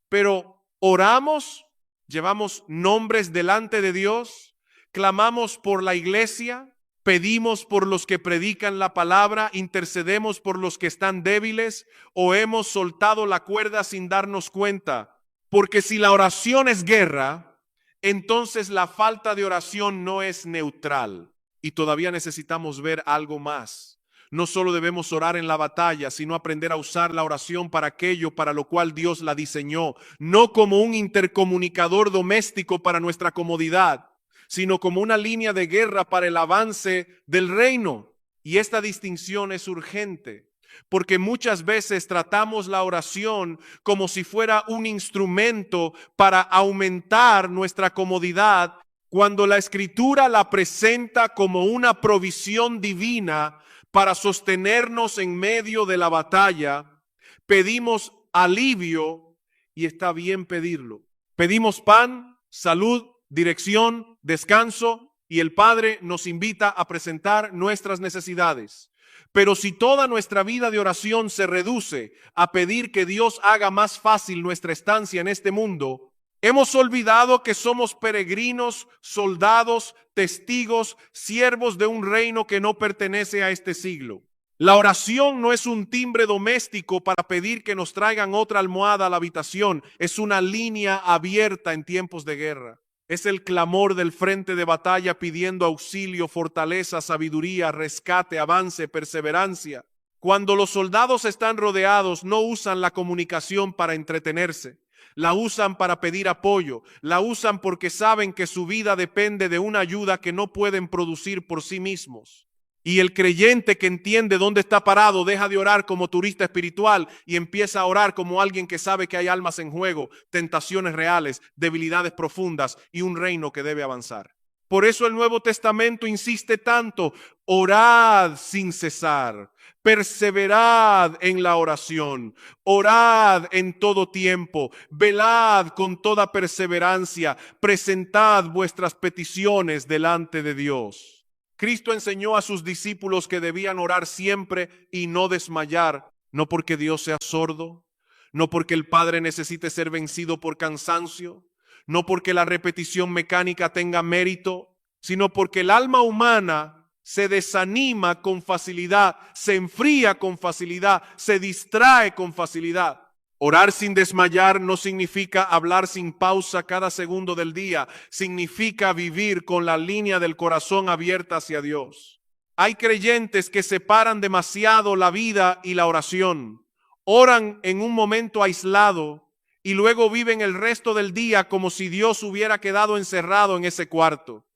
Pero oramos, llevamos nombres delante de Dios, clamamos por la iglesia, pedimos por los que predican la palabra, intercedemos por los que están débiles, o hemos soltado la cuerda sin darnos cuenta. Porque si la oración es guerra, entonces la falta de oración no es neutral. Y todavía necesitamos ver algo más. No solo debemos orar en la batalla, sino aprender a usar la oración para aquello para lo cual Dios la diseñó. No como un intercomunicador doméstico para nuestra comodidad, sino como una línea de guerra para el avance del reino. Y esta distinción es urgente, porque muchas veces tratamos la oración como si fuera un instrumento para aumentar nuestra comodidad, cuando la Escritura la presenta como una provisión divina para sostenernos en medio de la batalla. Pedimos alivio y está bien pedirlo. Pedimos pan, salud, dirección, descanso, y el Padre nos invita a presentar nuestras necesidades. Pero si toda nuestra vida de oración se reduce a pedir que Dios haga más fácil nuestra estancia en este mundo, hemos olvidado que somos peregrinos, soldados, testigos, siervos de un reino que no pertenece a este siglo. La oración no es un timbre doméstico para pedir que nos traigan otra almohada a la habitación. Es una línea abierta en tiempos de guerra. Es el clamor del frente de batalla pidiendo auxilio, fortaleza, sabiduría, rescate, avance, perseverancia. Cuando los soldados están rodeados, no usan la comunicación para entretenerse. La usan para pedir apoyo. La usan porque saben que su vida depende de una ayuda que no pueden producir por sí mismos. Y el creyente que entiende dónde está parado deja de orar como turista espiritual y empieza a orar como alguien que sabe que hay almas en juego, tentaciones reales, debilidades profundas y un reino que debe avanzar. Por eso el Nuevo Testamento insiste tanto: orad sin cesar, perseverad en la oración, orad en todo tiempo, velad con toda perseverancia, presentad vuestras peticiones delante de Dios. Cristo enseñó a sus discípulos que debían orar siempre y no desmayar, no porque Dios sea sordo, no porque el Padre necesite ser vencido por cansancio, no porque la repetición mecánica tenga mérito, sino porque el alma humana se desanima con facilidad, se enfría con facilidad, se distrae con facilidad. Orar sin desmayar no significa hablar sin pausa cada segundo del día, significa vivir con la línea del corazón abierta hacia Dios. Hay creyentes que separan demasiado la vida y la oración. Oran en un momento aislado y luego viven el resto del día como si Dios hubiera quedado encerrado en ese cuarto.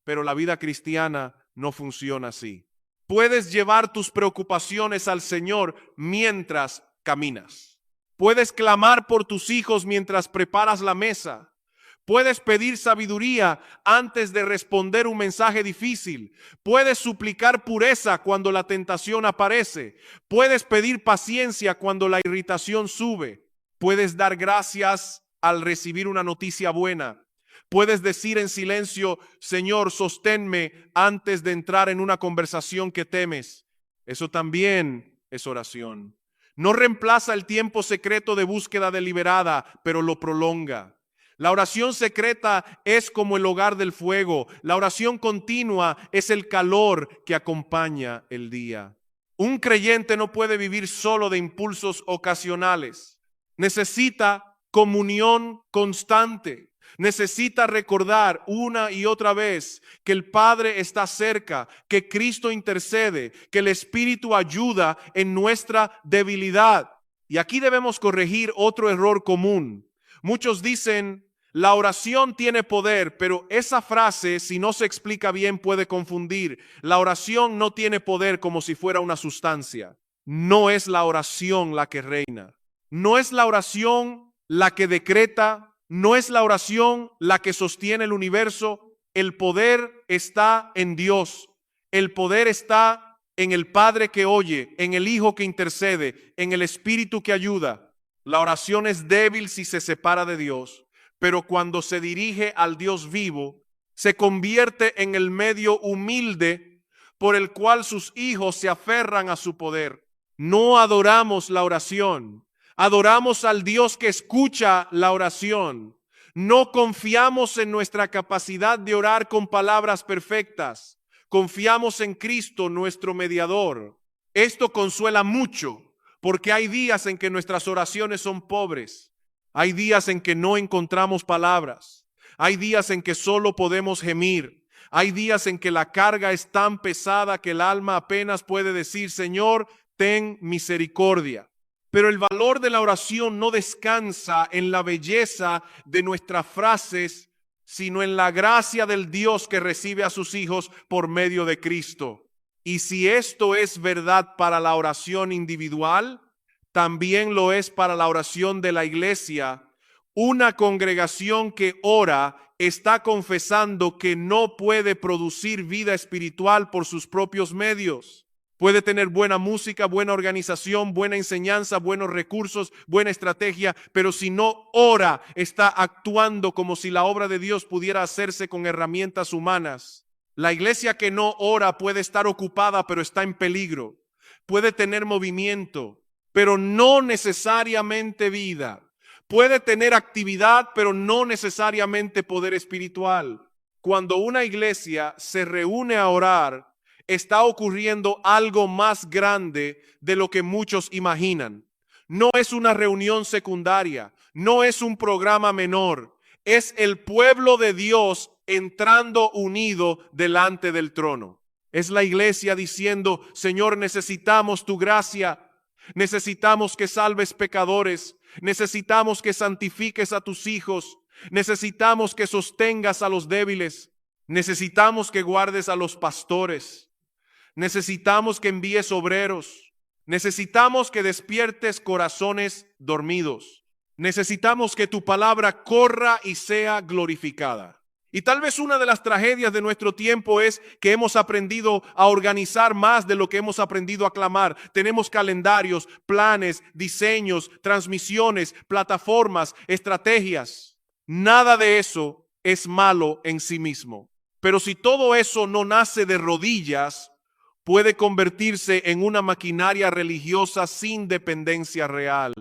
Pero la vida cristiana no funciona así. Puedes llevar tus preocupaciones al Señor mientras caminas. Puedes clamar por tus hijos mientras preparas la mesa. Puedes pedir sabiduría antes de responder un mensaje difícil. Puedes suplicar pureza cuando la tentación aparece. Puedes pedir paciencia cuando la irritación sube. Puedes dar gracias al recibir una noticia buena. Puedes decir en silencio: Señor, sosténme antes de entrar en una conversación que temes. Eso también es oración. No reemplaza el tiempo secreto de búsqueda deliberada, pero lo prolonga. La oración secreta es como el hogar del fuego. La oración continua es el calor que acompaña el día. Un creyente no puede vivir solo de impulsos ocasionales. Necesita comunión constante. Necesita recordar una y otra vez que el Padre está cerca, que Cristo intercede, que el Espíritu ayuda en nuestra debilidad. Y aquí debemos corregir otro error común. Muchos dicen: la oración tiene poder, pero esa frase, si no se explica bien, puede confundir. La oración no tiene poder, como si fuera una sustancia. No es la oración la que reina. No es la oración la que decreta. No es la oración la que sostiene el universo. El poder está en Dios. El poder está en el Padre que oye, en el Hijo que intercede, en el Espíritu que ayuda. La oración es débil si se separa de Dios, pero cuando se dirige al Dios vivo, se convierte en el medio humilde por el cual sus hijos se aferran a su poder. No adoramos la oración. Adoramos al Dios que escucha la oración. No confiamos en nuestra capacidad de orar con palabras perfectas. Confiamos en Cristo, nuestro mediador. Esto consuela mucho, porque hay días en que nuestras oraciones son pobres. Hay días en que no encontramos palabras. Hay días en que solo podemos gemir. Hay días en que la carga es tan pesada que el alma apenas puede decir: Señor, ten misericordia. Pero el valor de la oración no descansa en la belleza de nuestras frases, sino en la gracia del Dios que recibe a sus hijos por medio de Cristo. Y si esto es verdad para la oración individual, también lo es para la oración de la iglesia. Una congregación que ora está confesando que no puede producir vida espiritual por sus propios medios. Puede tener buena música, buena organización, buena enseñanza, buenos recursos, buena estrategia, pero si no ora, está actuando como si la obra de Dios pudiera hacerse con herramientas humanas. La iglesia que no ora puede estar ocupada, pero está en peligro. Puede tener movimiento, pero no necesariamente vida. Puede tener actividad, pero no necesariamente poder espiritual. Cuando una iglesia se reúne a orar, está ocurriendo algo más grande de lo que muchos imaginan. No es una reunión secundaria, no es un programa menor, es el pueblo de Dios entrando unido delante del trono. Es la iglesia diciendo: Señor, necesitamos tu gracia, necesitamos que salves pecadores, necesitamos que santifiques a tus hijos, necesitamos que sostengas a los débiles, necesitamos que guardes a los pastores. Necesitamos que envíes obreros. Necesitamos que despiertes corazones dormidos. Necesitamos que tu palabra corra y sea glorificada. Y tal vez una de las tragedias de nuestro tiempo es que hemos aprendido a organizar más de lo que hemos aprendido a clamar. Tenemos calendarios, planes, diseños, transmisiones, plataformas, estrategias. Nada de eso es malo en sí mismo. Pero si todo eso no nace de rodillas, puede convertirse en una maquinaria religiosa sin dependencia real.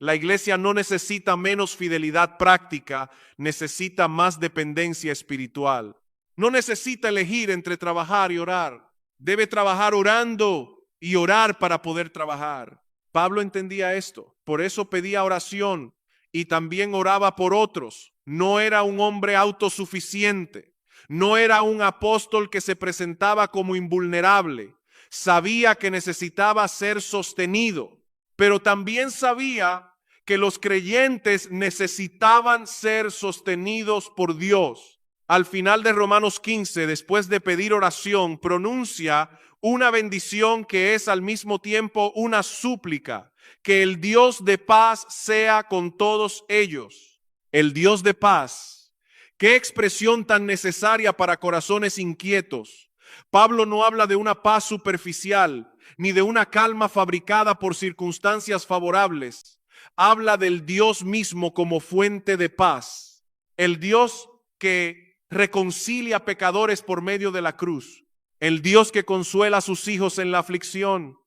La iglesia no necesita menos fidelidad práctica, necesita más dependencia espiritual. No necesita elegir entre trabajar y orar. Debe trabajar orando y orar para poder trabajar. Pablo entendía esto, por eso pedía oración y también oraba por otros. No era un hombre autosuficiente, no era un apóstol que se presentaba como invulnerable. Sabía que necesitaba ser sostenido, pero también sabía que los creyentes necesitaban ser sostenidos por Dios. Al final de Romanos 15, después de pedir oración, pronuncia una bendición que es al mismo tiempo una súplica. Que el Dios de paz sea con todos ellos. El Dios de paz. Qué expresión tan necesaria para corazones inquietos. Pablo no habla de una paz superficial, ni de una calma fabricada por circunstancias favorables. Habla del Dios mismo como fuente de paz, el Dios que reconcilia pecadores por medio de la cruz, el Dios que consuela a sus hijos en la aflicción,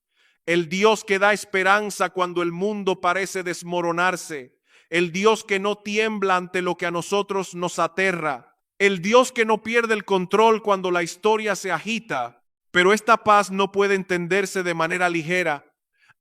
el Dios que da esperanza cuando el mundo parece desmoronarse, el Dios que no tiembla ante lo que a nosotros nos aterra, el Dios que no pierde el control cuando la historia se agita. Pero esta paz no puede entenderse de manera ligera.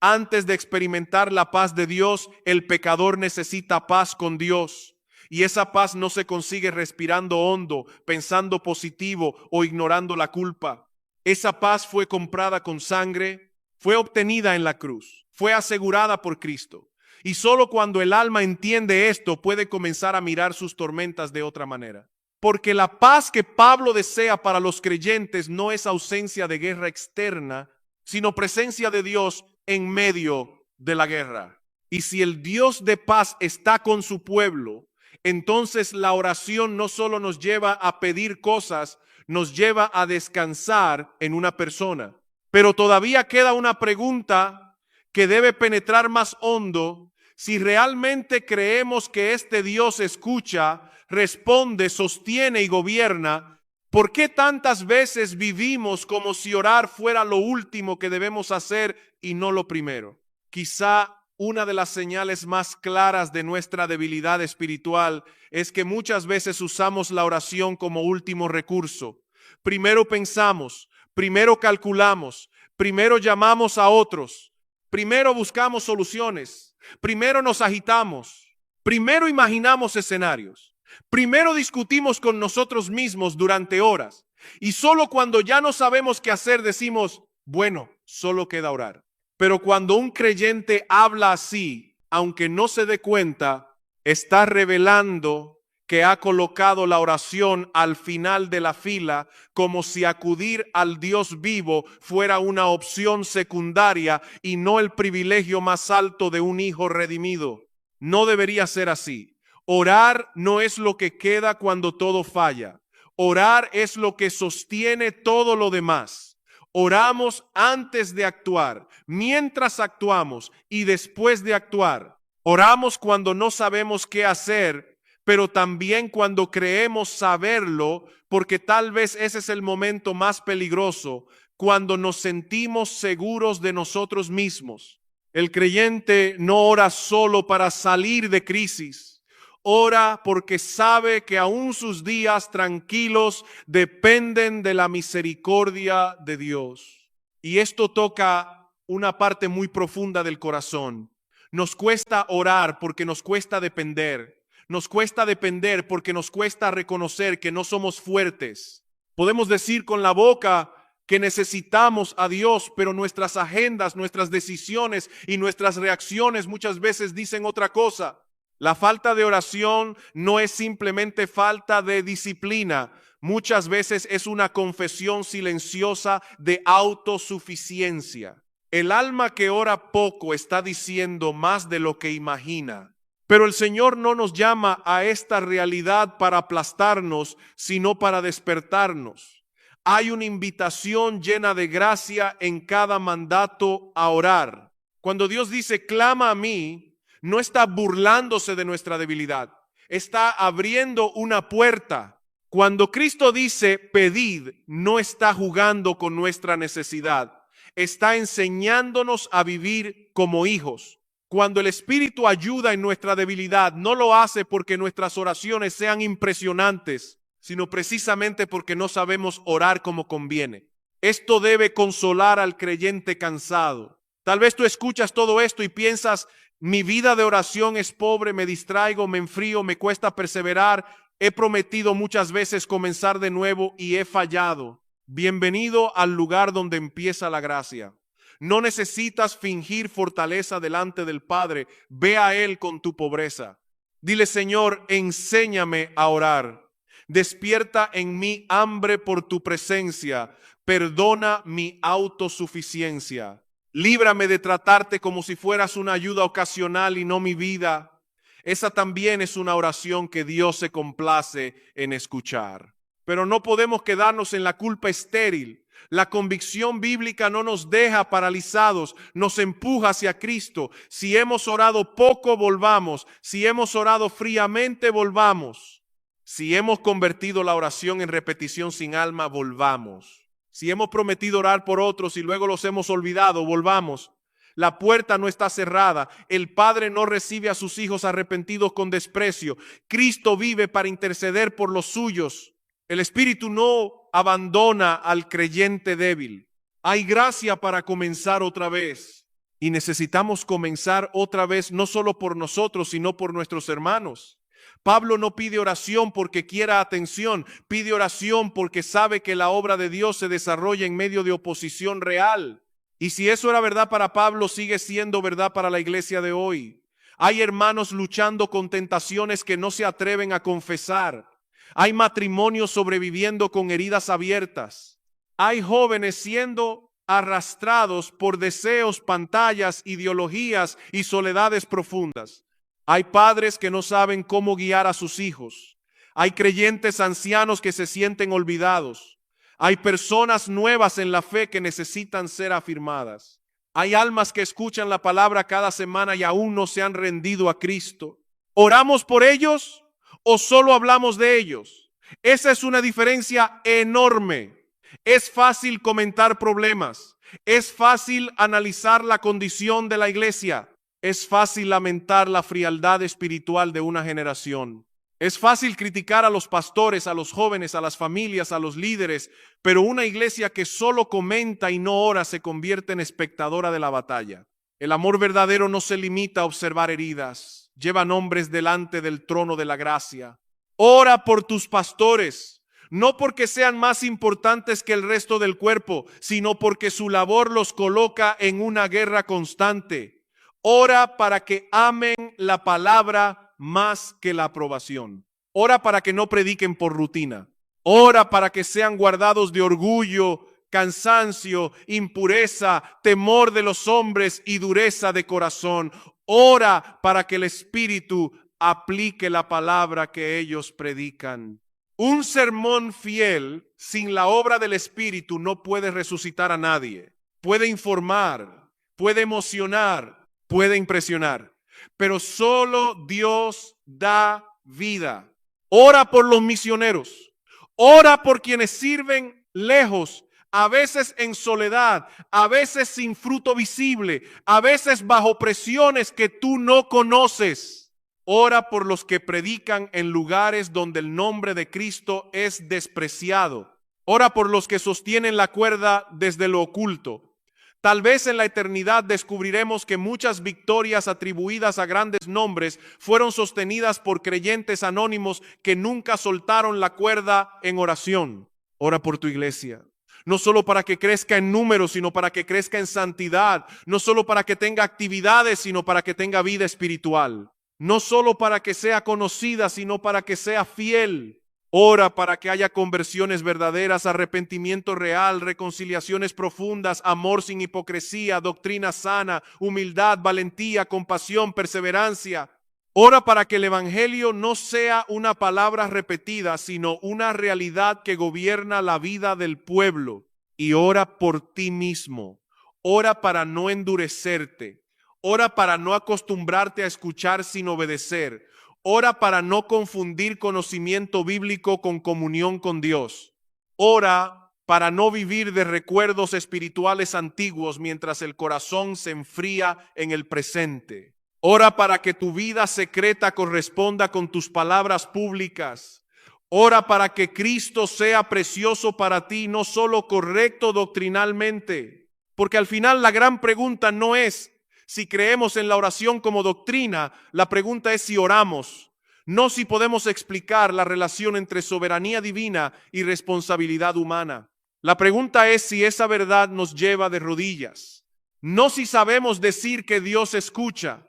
Antes de experimentar la paz de Dios, el pecador necesita paz con Dios. Y esa paz no se consigue respirando hondo, pensando positivo o ignorando la culpa. Esa paz fue comprada con sangre, fue obtenida en la cruz, fue asegurada por Cristo. Y solo cuando el alma entiende esto puede comenzar a mirar sus tormentas de otra manera. Porque la paz que Pablo desea para los creyentes no es ausencia de guerra externa, sino presencia de Dios en medio de la guerra. Y si el Dios de paz está con su pueblo, entonces la oración no solo nos lleva a pedir cosas, nos lleva a descansar en una persona. Pero todavía queda una pregunta que debe penetrar más hondo. Si realmente creemos que este Dios escucha, responde, sostiene y gobierna, ¿por qué tantas veces vivimos como si orar fuera lo último que debemos hacer y no lo primero? Quizá una de las señales más claras de nuestra debilidad espiritual es que muchas veces usamos la oración como último recurso. Primero pensamos, primero calculamos, primero llamamos a otros, primero buscamos soluciones, primero nos agitamos, primero imaginamos escenarios. Primero discutimos con nosotros mismos durante horas y solo cuando ya no sabemos qué hacer decimos, bueno, solo queda orar. Pero cuando un creyente habla así, aunque no se dé cuenta, está revelando que ha colocado la oración al final de la fila, como si acudir al Dios vivo fuera una opción secundaria y no el privilegio más alto de un hijo redimido. No debería ser así. Orar no es lo que queda cuando todo falla. Orar es lo que sostiene todo lo demás. Oramos antes de actuar, mientras actuamos y después de actuar. Oramos cuando no sabemos qué hacer, pero también cuando creemos saberlo, porque tal vez ese es el momento más peligroso, cuando nos sentimos seguros de nosotros mismos. El creyente no ora solo para salir de crisis. Ora porque sabe que aún sus días tranquilos dependen de la misericordia de Dios. Y esto toca una parte muy profunda del corazón. Nos cuesta orar porque nos cuesta depender. Nos cuesta depender porque nos cuesta reconocer que no somos fuertes. Podemos decir con la boca que necesitamos a Dios, pero nuestras agendas, nuestras decisiones y nuestras reacciones muchas veces dicen otra cosa. La falta de oración no es simplemente falta de disciplina. muchas veces es una confesión silenciosa de autosuficiencia. El alma que ora poco está diciendo más de lo que imagina. Pero el Señor no nos llama a esta realidad para aplastarnos, sino para despertarnos. Hay una invitación llena de gracia en cada mandato a orar. Cuando Dios dice, clama a mí, no está burlándose de nuestra debilidad. Está abriendo una puerta. Cuando Cristo dice, pedid, no está jugando con nuestra necesidad. Está enseñándonos a vivir como hijos. Cuando el Espíritu ayuda en nuestra debilidad, no lo hace porque nuestras oraciones sean impresionantes, sino precisamente porque no sabemos orar como conviene. Esto debe consolar al creyente cansado. Tal vez tú escuchas todo esto y piensas, mi vida de oración es pobre, me distraigo, me enfrío, me cuesta perseverar. He prometido muchas veces comenzar de nuevo y he fallado. Bienvenido al lugar donde empieza la gracia. No necesitas fingir fortaleza delante del Padre. Ve a Él con tu pobreza. Dile, Señor, enséñame a orar. Despierta en mí hambre por tu presencia. Perdona mi autosuficiencia. Líbrame de tratarte como si fueras una ayuda ocasional y no mi vida. Esa también es una oración que Dios se complace en escuchar. Pero no podemos quedarnos en la culpa estéril. La convicción bíblica no nos deja paralizados, nos empuja hacia Cristo. Si hemos orado poco, volvamos. Si hemos orado fríamente, volvamos. Si hemos convertido la oración en repetición sin alma, volvamos. Si hemos prometido orar por otros y luego los hemos olvidado, volvamos. La puerta no está cerrada. El Padre no recibe a sus hijos arrepentidos con desprecio. Cristo vive para interceder por los suyos. El Espíritu no abandona al creyente débil. Hay gracia para comenzar otra vez. Y necesitamos comenzar otra vez no solo por nosotros, sino por nuestros hermanos. Pablo no pide oración porque quiera atención. Pide oración porque sabe que la obra de Dios se desarrolla en medio de oposición real. Y si eso era verdad para Pablo, sigue siendo verdad para la iglesia de hoy. Hay hermanos luchando con tentaciones que no se atreven a confesar. Hay matrimonios sobreviviendo con heridas abiertas. Hay jóvenes siendo arrastrados por deseos, pantallas, ideologías y soledades profundas. Hay padres que no saben cómo guiar a sus hijos. Hay creyentes ancianos que se sienten olvidados. Hay personas nuevas en la fe que necesitan ser afirmadas. Hay almas que escuchan la palabra cada semana y aún no se han rendido a Cristo. ¿Oramos por ellos o solo hablamos de ellos? Esa es una diferencia enorme. Es fácil comentar problemas. Es fácil analizar la condición de la iglesia. Es fácil lamentar la frialdad espiritual de una generación. Es fácil criticar a los pastores, a los jóvenes, a las familias, a los líderes, pero una iglesia que solo comenta y no ora se convierte en espectadora de la batalla. El amor verdadero no se limita a observar heridas. Lleva nombres delante del trono de la gracia. Ora por tus pastores, no porque sean más importantes que el resto del cuerpo, sino porque su labor los coloca en una guerra constante. Ora para que amen la palabra más que la aprobación. Ora para que no prediquen por rutina. Ora para que sean guardados de orgullo, cansancio, impureza, temor de los hombres y dureza de corazón. Ora para que el Espíritu aplique la palabra que ellos predican. Un sermón fiel sin la obra del Espíritu no puede resucitar a nadie. Puede informar, puede emocionar, puede impresionar, pero solo Dios da vida. Ora por los misioneros. Ora por quienes sirven lejos, a veces en soledad, a veces sin fruto visible, a veces bajo presiones que tú no conoces. Ora por los que predican en lugares donde el nombre de Cristo es despreciado. Ora por los que sostienen la cuerda desde lo oculto. Tal vez en la eternidad descubriremos que muchas victorias atribuidas a grandes nombres fueron sostenidas por creyentes anónimos que nunca soltaron la cuerda en oración. Ora por tu iglesia. No solo para que crezca en número, sino para que crezca en santidad. No solo para que tenga actividades, sino para que tenga vida espiritual. No solo para que sea conocida, sino para que sea fiel. Ora para que haya conversiones verdaderas, arrepentimiento real, reconciliaciones profundas, amor sin hipocresía, doctrina sana, humildad, valentía, compasión, perseverancia. Ora para que el evangelio no sea una palabra repetida, sino una realidad que gobierna la vida del pueblo. Y ora por ti mismo. Ora para no endurecerte. Ora para no acostumbrarte a escuchar sin obedecer. Ora para no confundir conocimiento bíblico con comunión con Dios. Ora para no vivir de recuerdos espirituales antiguos mientras el corazón se enfría en el presente. Ora para que tu vida secreta corresponda con tus palabras públicas. Ora para que Cristo sea precioso para ti, no solo correcto doctrinalmente. Porque al final la gran pregunta no es si creemos en la oración como doctrina, la pregunta es si oramos, no si podemos explicar la relación entre soberanía divina y responsabilidad humana. La pregunta es si esa verdad nos lleva de rodillas, no si sabemos decir que Dios escucha.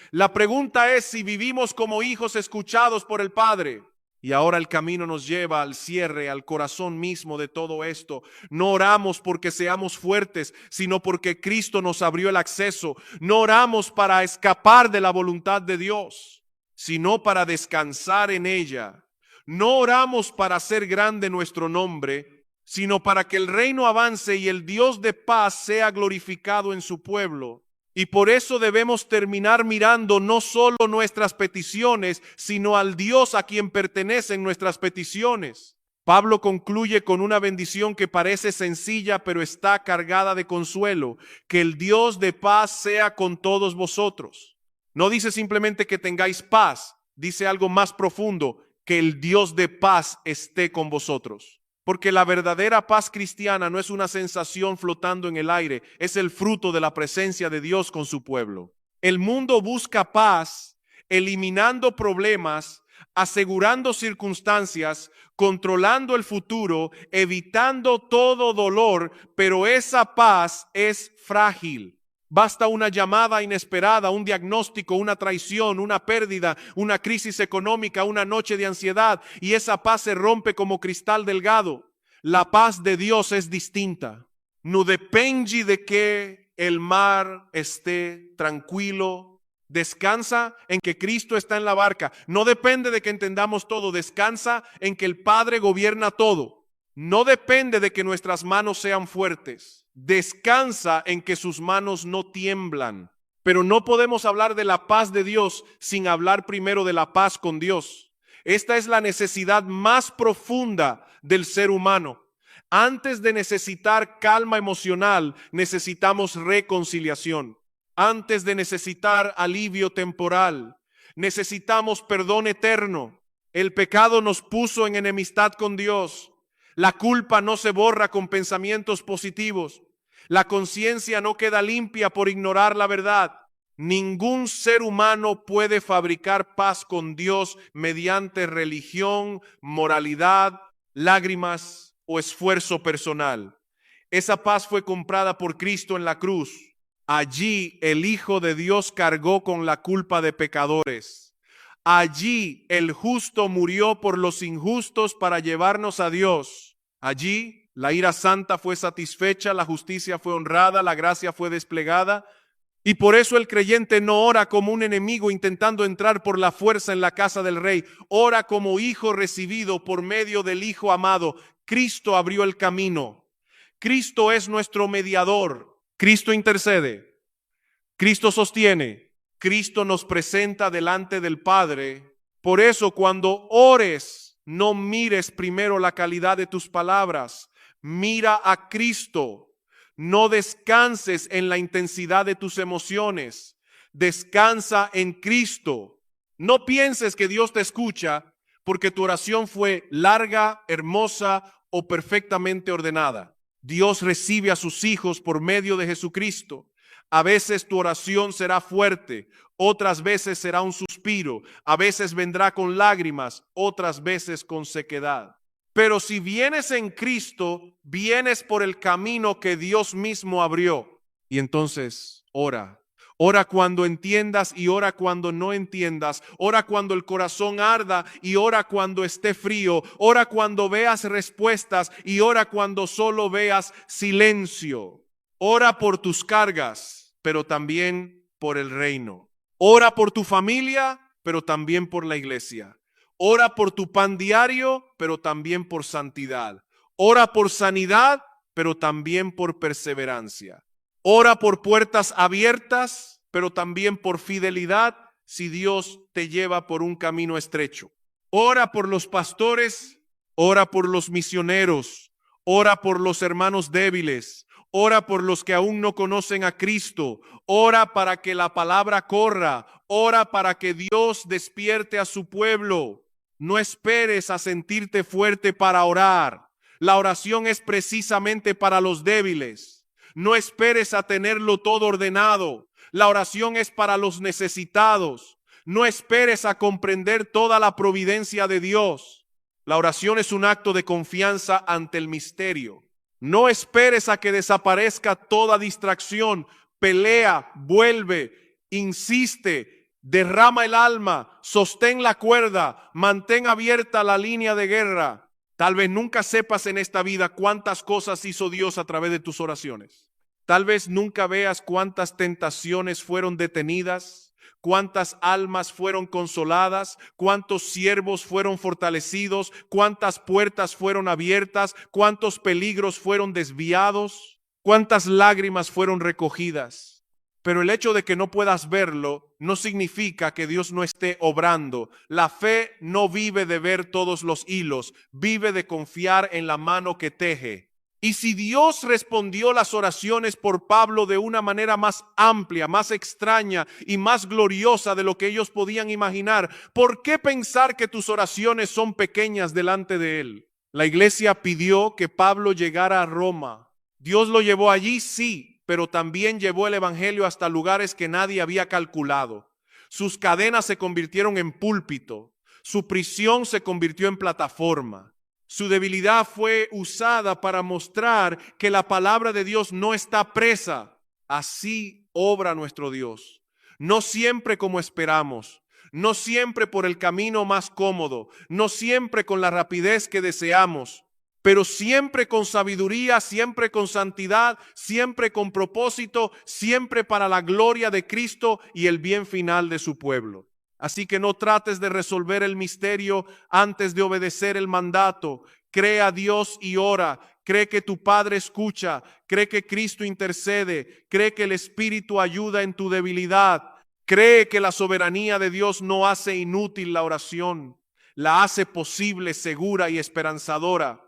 La pregunta es si vivimos como hijos escuchados por el Padre. Y ahora el camino nos lleva al cierre, al corazón mismo de todo esto. No oramos porque seamos fuertes, sino porque Cristo nos abrió el acceso. No oramos para escapar de la voluntad de Dios, sino para descansar en ella. No oramos para hacer grande nuestro nombre, sino para que el reino avance y el Dios de paz sea glorificado en su pueblo. Y por eso debemos terminar mirando no solo nuestras peticiones, sino al Dios a quien pertenecen nuestras peticiones. Pablo concluye con una bendición que parece sencilla, pero está cargada de consuelo. Que el Dios de paz sea con todos vosotros. No dice simplemente que tengáis paz, dice algo más profundo, que el Dios de paz esté con vosotros. Porque la verdadera paz cristiana no es una sensación flotando en el aire, es el fruto de la presencia de Dios con su pueblo. El mundo busca paz, eliminando problemas, asegurando circunstancias, controlando el futuro, evitando todo dolor, pero esa paz es frágil. Basta una llamada inesperada, un diagnóstico, una traición, una pérdida, una crisis económica, una noche de ansiedad y esa paz se rompe como cristal delgado. La paz de Dios es distinta. No depende de que el mar esté tranquilo. Descansa en que Cristo está en la barca. No depende de que entendamos todo. Descansa en que el Padre gobierna todo. No depende de que nuestras manos sean fuertes. Descansa en que sus manos no tiemblan. Pero no podemos hablar de la paz de Dios sin hablar primero de la paz con Dios. Esta es la necesidad más profunda del ser humano. Antes de necesitar calma emocional, necesitamos reconciliación. Antes de necesitar alivio temporal, necesitamos perdón eterno. El pecado nos puso en enemistad con Dios. La culpa no se borra con pensamientos positivos. La conciencia no queda limpia por ignorar la verdad. Ningún ser humano puede fabricar paz con Dios mediante religión, moralidad, lágrimas o esfuerzo personal. Esa paz fue comprada por Cristo en la cruz. Allí el Hijo de Dios cargó con la culpa de pecadores. Allí el justo murió por los injustos para llevarnos a Dios. Allí la ira santa fue satisfecha, la justicia fue honrada, la gracia fue desplegada. Y por eso el creyente no ora como un enemigo intentando entrar por la fuerza en la casa del rey. Ora como hijo recibido por medio del Hijo amado. Cristo abrió el camino. Cristo es nuestro mediador. Cristo intercede. Cristo sostiene. Cristo nos presenta delante del Padre. Por eso cuando ores, no mires primero la calidad de tus palabras. Mira a Cristo. No descanses en la intensidad de tus emociones. Descansa en Cristo. No pienses que Dios te escucha porque tu oración fue larga, hermosa o perfectamente ordenada. Dios recibe a sus hijos por medio de Jesucristo. A veces tu oración será fuerte, otras veces será un suspiro, a veces vendrá con lágrimas, otras veces con sequedad. Pero si vienes en Cristo, vienes por el camino que Dios mismo abrió. Y entonces ora. Ora cuando entiendas y ora cuando no entiendas. Ora cuando el corazón arda y ora cuando esté frío. Ora cuando veas respuestas y ora cuando solo veas silencio. Ora por tus cargas, pero también por el reino. Ora por tu familia, pero también por la iglesia. Ora por tu pan diario, pero también por santidad. Ora por sanidad, pero también por perseverancia. Ora por puertas abiertas, pero también por fidelidad si Dios te lleva por un camino estrecho. Ora por los pastores, ora por los misioneros, ora por los hermanos débiles, ora por los que aún no conocen a Cristo, ora para que la palabra corra, ora para que Dios despierte a su pueblo. No esperes a sentirte fuerte para orar. La oración es precisamente para los débiles. No esperes a tenerlo todo ordenado. La oración es para los necesitados. No esperes a comprender toda la providencia de Dios. La oración es un acto de confianza ante el misterio. No esperes a que desaparezca toda distracción. Pelea, vuelve, insiste, derrama el alma, sostén la cuerda, mantén abierta la línea de guerra. Tal vez nunca sepas en esta vida cuántas cosas hizo Dios a través de tus oraciones. Tal vez nunca veas cuántas tentaciones fueron detenidas, cuántas almas fueron consoladas, cuántos siervos fueron fortalecidos, cuántas puertas fueron abiertas, cuántos peligros fueron desviados, cuántas lágrimas fueron recogidas. Pero el hecho de que no puedas verlo no significa que Dios no esté obrando. La fe no vive de ver todos los hilos, vive de confiar en la mano que teje. Y si Dios respondió las oraciones por Pablo de una manera más amplia, más extraña y más gloriosa de lo que ellos podían imaginar, ¿por qué pensar que tus oraciones son pequeñas delante de Él? La iglesia pidió que Pablo llegara a Roma. Dios lo llevó allí, sí, pero también llevó el evangelio hasta lugares que nadie había calculado. Sus cadenas se convirtieron en púlpito. Su prisión se convirtió en plataforma. Su debilidad fue usada para mostrar que la palabra de Dios no está presa. Así obra nuestro Dios. No siempre como esperamos, no siempre por el camino más cómodo, no siempre con la rapidez que deseamos, pero siempre con sabiduría, siempre con santidad, siempre con propósito, siempre para la gloria de Cristo y el bien final de su pueblo. Así que no trates de resolver el misterio antes de obedecer el mandato. Cree a Dios y ora. Cree que tu Padre escucha. Cree que Cristo intercede. Cree que el Espíritu ayuda en tu debilidad. Cree que la soberanía de Dios no hace inútil la oración. La hace posible, segura y esperanzadora.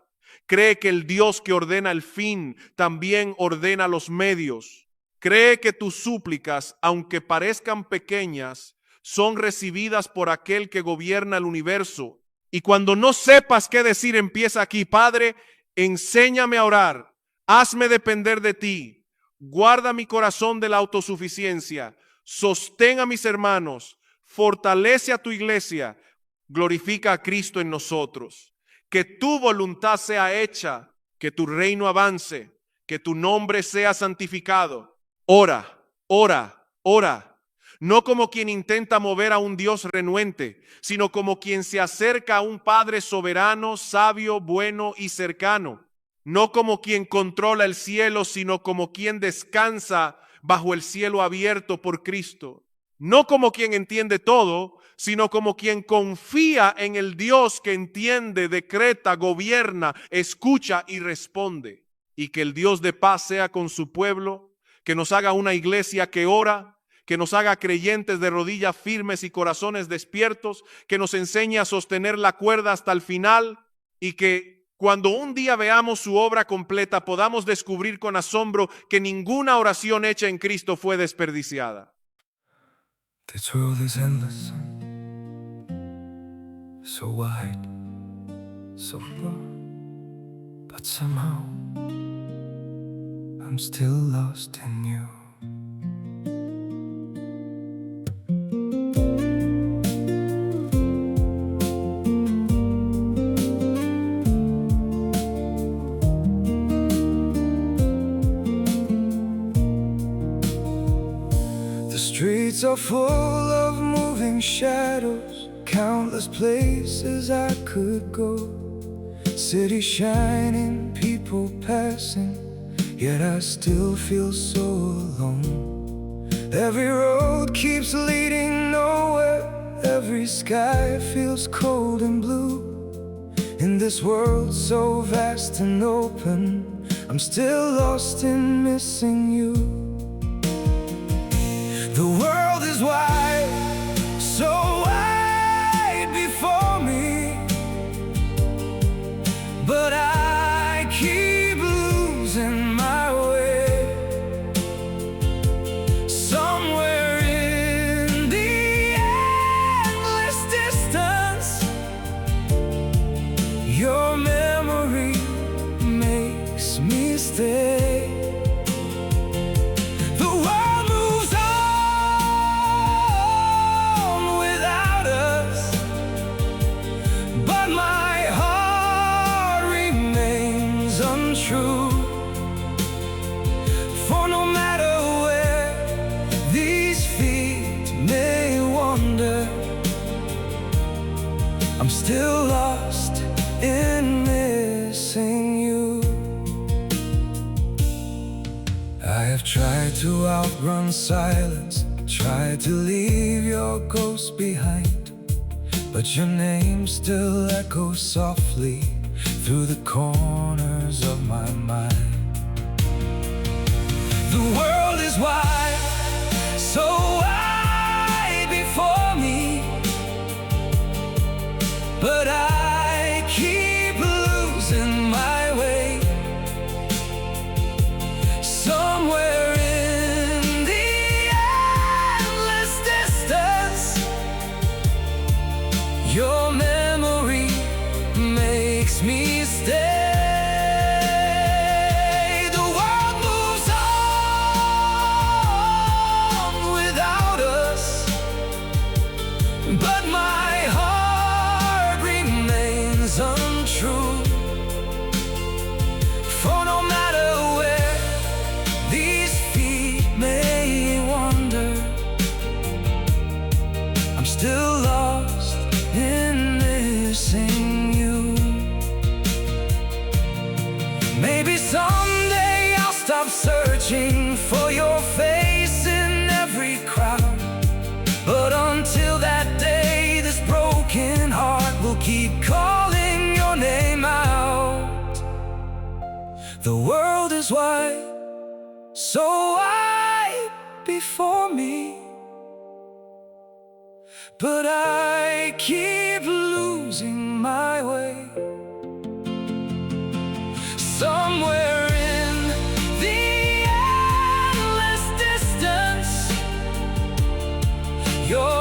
Cree que el Dios que ordena el fin también ordena los medios. Cree que tus súplicas, aunque parezcan pequeñas, son recibidas por aquel que gobierna el universo. Y cuando no sepas qué decir, empieza aquí: Padre, enséñame a orar, hazme depender de ti, guarda mi corazón de la autosuficiencia, sostén a mis hermanos, fortalece a tu iglesia, glorifica a Cristo en nosotros. Que tu voluntad sea hecha, que tu reino avance, que tu nombre sea santificado. Ora, ora, ora. No como quien intenta mover a un Dios renuente, sino como quien se acerca a un Padre soberano, sabio, bueno y cercano. No como quien controla el cielo, sino como quien descansa bajo el cielo abierto por Cristo. No como quien entiende todo, sino como quien confía en el Dios que entiende, decreta, gobierna, escucha y responde. Y que el Dios de paz sea con su pueblo, que nos haga una iglesia que ora, que nos haga creyentes de rodillas firmes y corazones despiertos, que nos enseñe a sostener la cuerda hasta el final y que cuando un día veamos su obra completa podamos descubrir con asombro que ninguna oración hecha en Cristo fue desperdiciada. The truth is endless, so wide, so far, but somehow I'm still lost in you. streets are full of moving shadows, countless places I could go. City shining, people passing, yet I still feel so alone. Every road keeps leading nowhere, every sky feels cold and blue. In this world so vast and open, I'm still lost in missing you. The world is wide, so wide before me, but I keep losing my way. Somewhere in the endless distance, your memory makes me stay. For no matter where these feet may wander, I'm still lost in missing you. I have tried to outrun silence, tried to leave your ghost behind, but your name still echoes softly through the corners of my mind. The world is wide, so wide before me, but I keep losing my way. Somewhere in the endless distance, your memory makes me stay. But my heart remains untrue. For no matter where these feet may wander, I'm still lost in missing you. Maybe someday I'll stop searching for your face in every crowd, but until that day, this broken heart will keep calling your name out. The world is wide, so wide before me, but I keep losing my way. Somewhere in the endless distance, your